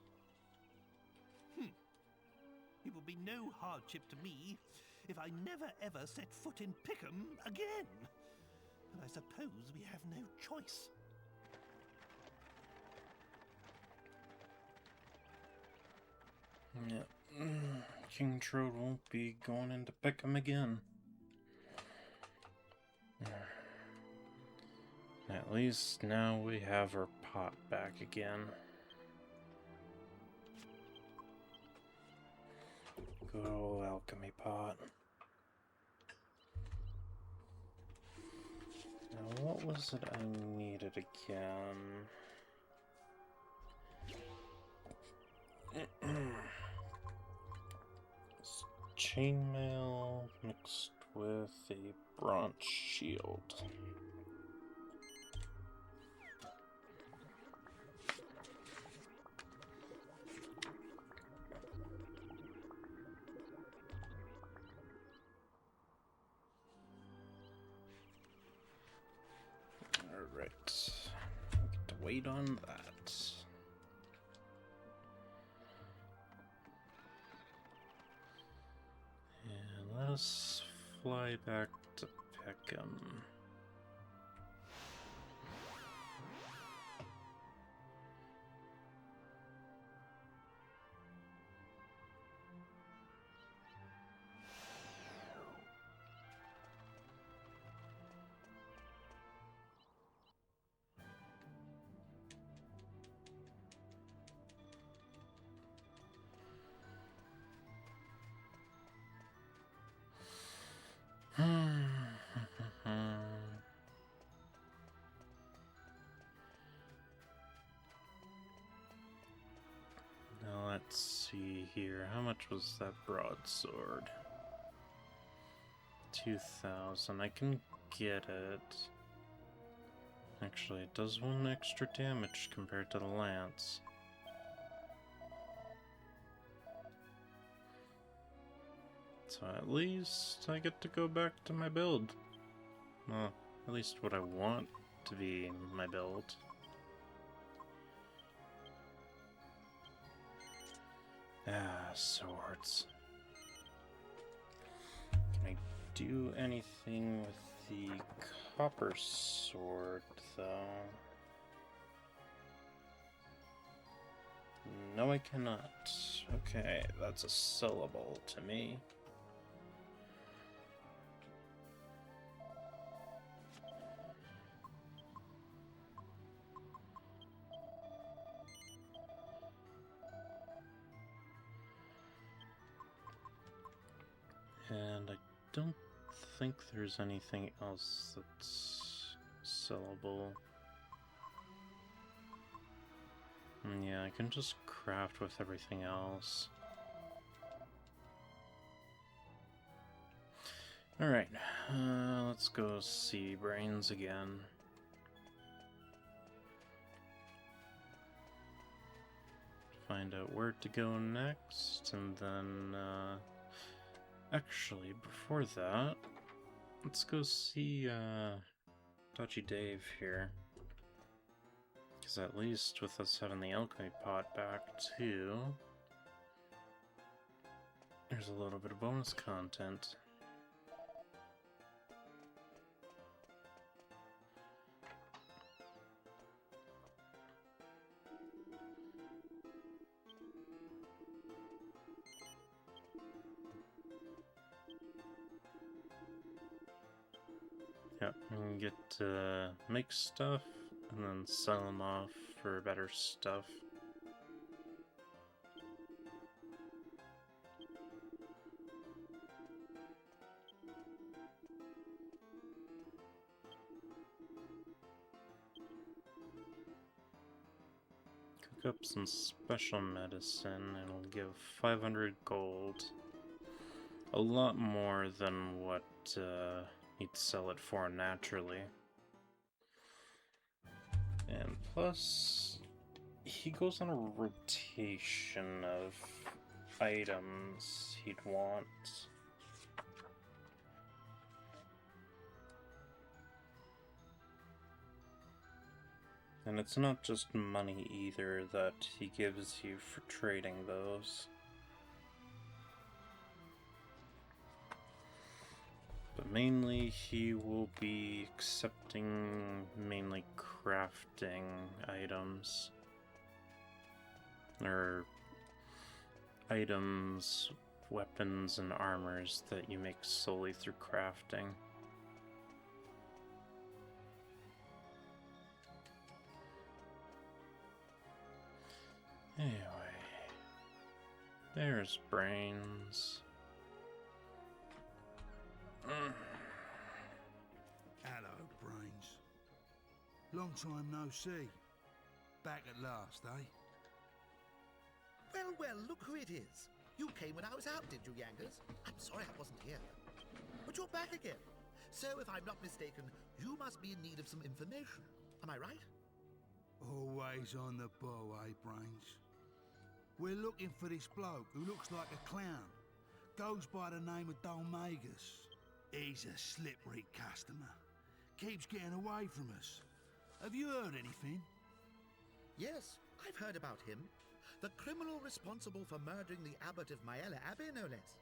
It will be no hardship to me if I never ever set foot in Pickham again. But I suppose we have no choice.
Yeah. King Trode won't be going in to pick him again. At least now we have our pot back again. Good old alchemy pot. Now what was it I needed again? It's chainmail mixed with a bronze shield. Alright. Get to wait on that. And let us fly back to Peckham. Now let's see here. How much was that broadsword? 2,000. I can get it. Actually, it does 1 extra damage compared to the lance. So at least I get to go back to my build. Well, at least what I want to be my build. Ah, swords. Can I do anything with the copper sword, though? No, I cannot. Okay, that's a syllable to me. And I don't think there's anything else that's sellable. Yeah, I can just craft with everything else. Alright, let's go see Brains again. Find out where to go next, and then, actually, before that, let's go see, Dodgy Dave here. Because at least with us having the alchemy pot back, too, there's a little bit of bonus content. Yep, you can get to make stuff and then sell them off for better stuff. Cook up some special medicine, it'll give 500 gold. A lot more than what you'd sell it for naturally. And plus, he goes on a rotation of items he'd want. And it's not just money either that he gives you for trading those. But mainly he will be accepting mainly crafting items. Or items, weapons, and armors that you make solely through crafting. Anyway, there's Brains.
Hello, Brains. Long time no see. Back at last, eh?
Well, well, look who it is. You came when I was out, did you, Yankers? I'm sorry I wasn't here. But you're back again. So, if I'm not mistaken, you must be in need of some information. Am I right?
Always on the ball, eh, Brains? We're looking for this bloke who looks like a clown. Goes by the name of Dolmagus. He's a slippery customer. Keeps getting away from us. Have you heard anything?
Yes, I've heard about him. The criminal responsible for murdering the abbot of Maella Abbey, no less.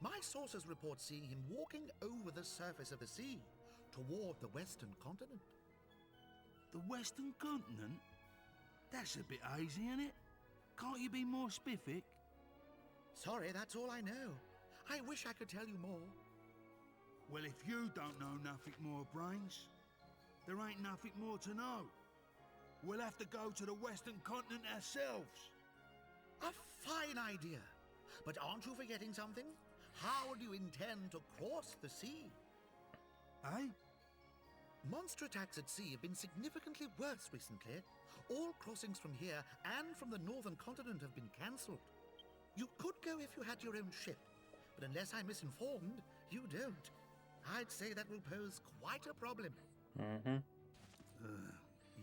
My sources report seeing him walking over the surface of the sea toward the western continent.
The Western Continent? That's a bit hazy, isn't it? Can't you be more spiffy?
Sorry, that's all I know. I wish I could tell you more.
Well, if you don't know nothing more, Brains, there ain't nothing more to know. We'll have to go to the Western Continent ourselves.
A fine idea. But aren't you forgetting something? How do you intend to cross the sea?
Eh?
Monster attacks at sea have been significantly worse recently. All crossings from here and from the northern continent have been cancelled. You could go if you had your own ship, but unless I'm misinformed, you don't. I'd say that will pose quite a problem.
Mm-hmm.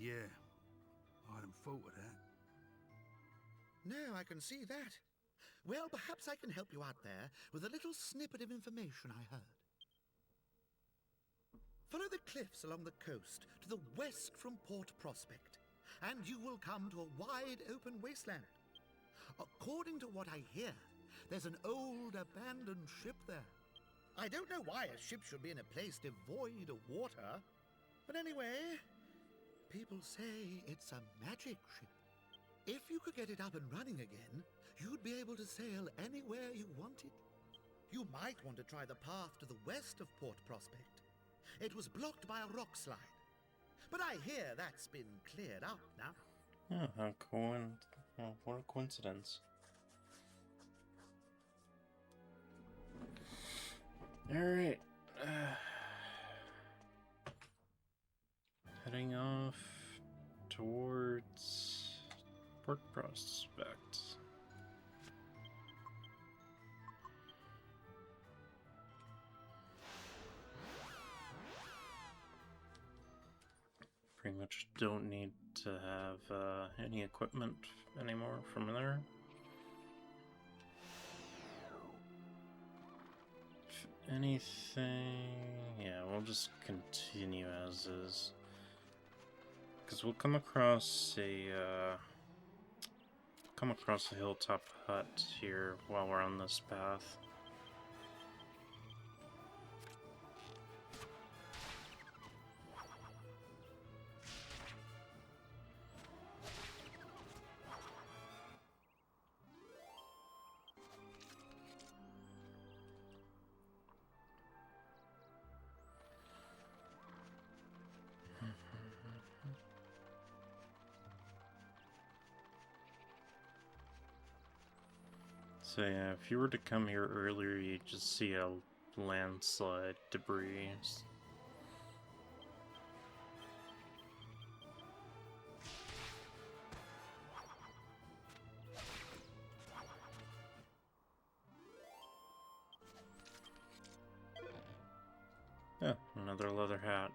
Yeah. I hadn't thought of that.
No, I can see that. Well, perhaps I can help you out there with a little snippet of information I heard. Follow the cliffs along the coast to the west from Port Prospect, and you will come to a wide open wasteland. According to what I hear, there's an old abandoned ship there. I don't know why a ship should be in a place devoid of water, but anyway, people say it's a magic ship. If you could get it up and running again, you'd be able to sail anywhere you wanted. You might want to try the path to the west of Port Prospect. It was blocked by a rock slide, but I hear that's been cleared up now.
Yeah, how cool. Oh, what a coincidence. Alright. Heading off towards Port Prospect. Pretty much don't need to have any equipment anymore from there. If anything, yeah, we'll just continue as is. Because we'll come across a hilltop hut here while we're on this path. So yeah, if you were to come here earlier, you'd just see a landslide debris. Yeah, another leather hat.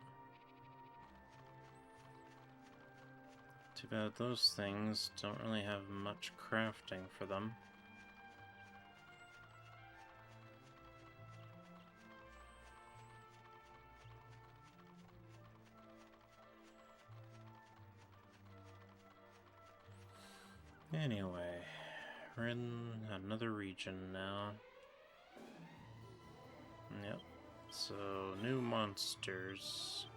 Too bad those things don't really have much crafting for them. Anyway, we're in another region now. Yep, so new monsters.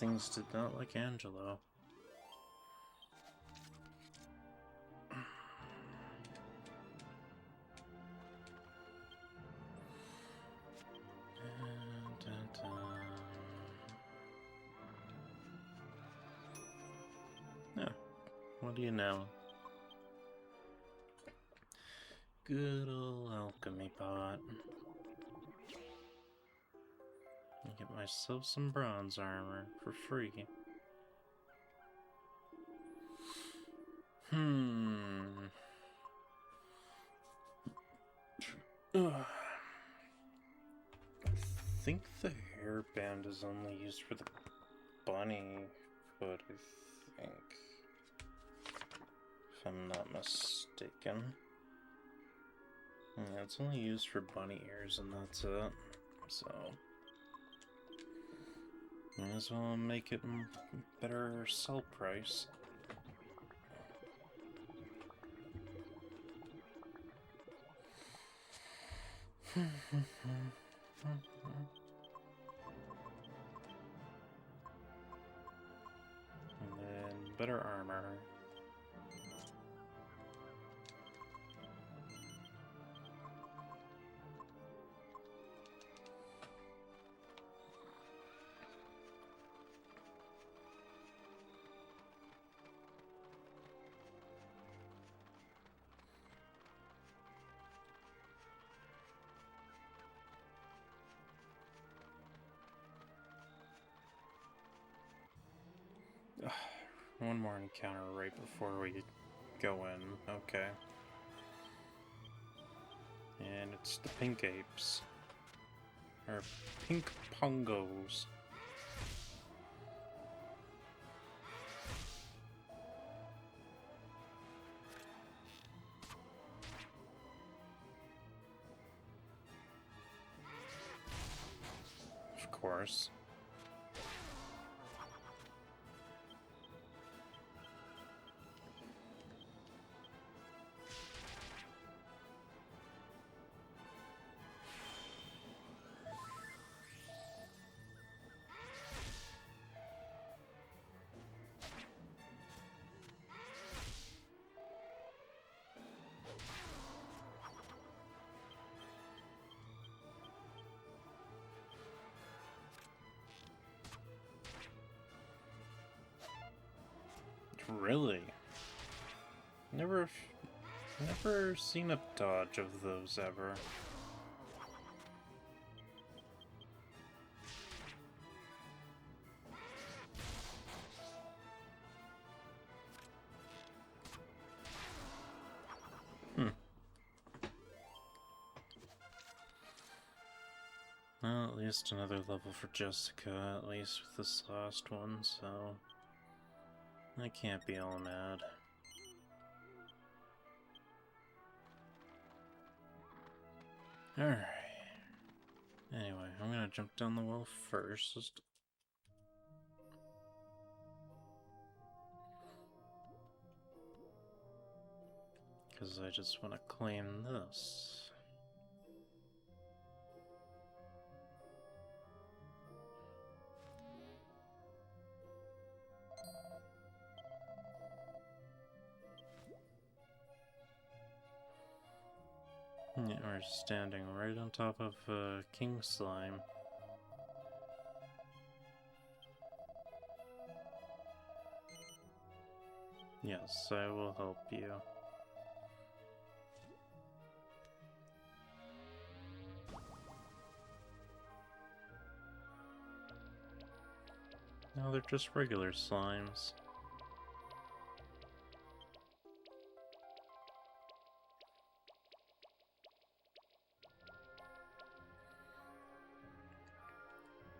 things did not like Angelo. Yeah, what do you know? Good old alchemy pot. I get myself some bronze armor for free. Ugh. I think the hairband is only used for the bunny hood, I think. If I'm not mistaken. Yeah, it's only used for bunny ears and that's it. So, might as well make it better sell price. And then better armor. One more encounter right before we go in. Okay. And it's the pink apes. Or pink pongos. Of course. Really? Never seen a dodge of those ever. Well, at least another level for Jessica, at least with this last one, so I can't be all mad. Alright. Anyway, I'm gonna jump down the well first. Because I just want to claim this. Yeah, we're standing right on top of King Slime. Yes, I will help you. No, they're just regular slimes.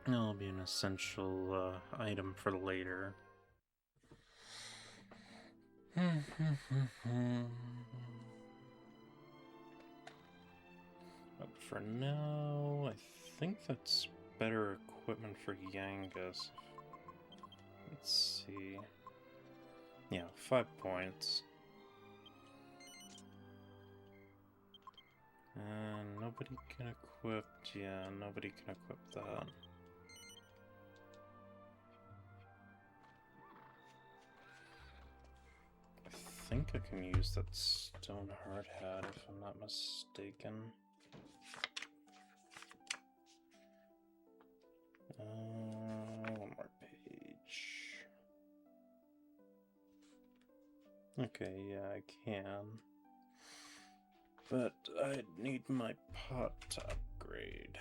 That'll be an essential item for later. But for now, I think that's better equipment for Yangus. Let's see. Yeah, 5 points. And nobody can equip. Yeah, nobody can equip that. think I can use that stone hard hat if I'm not mistaken. One more page. Okay, yeah, I can. But I need my pot to upgrade.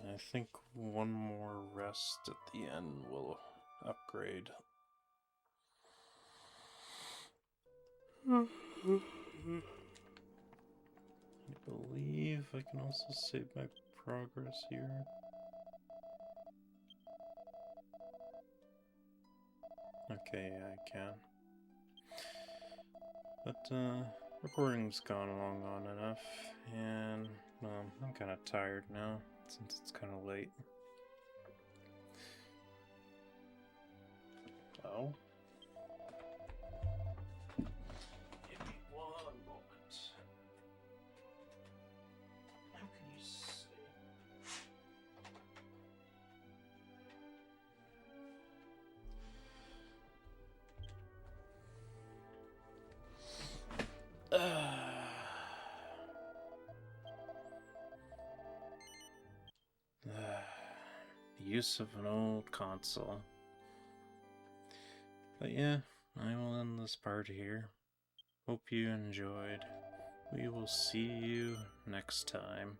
I think one more rest at the end will upgrade. I believe I can also save my progress here. Okay, yeah, I can. But, recording's gone along on enough, and, I'm kinda tired now, since it's kinda late. Oh? Give me one moment. How can you say? The use of an old console. But yeah, I will end this part here. Hope you enjoyed. We will see you next time.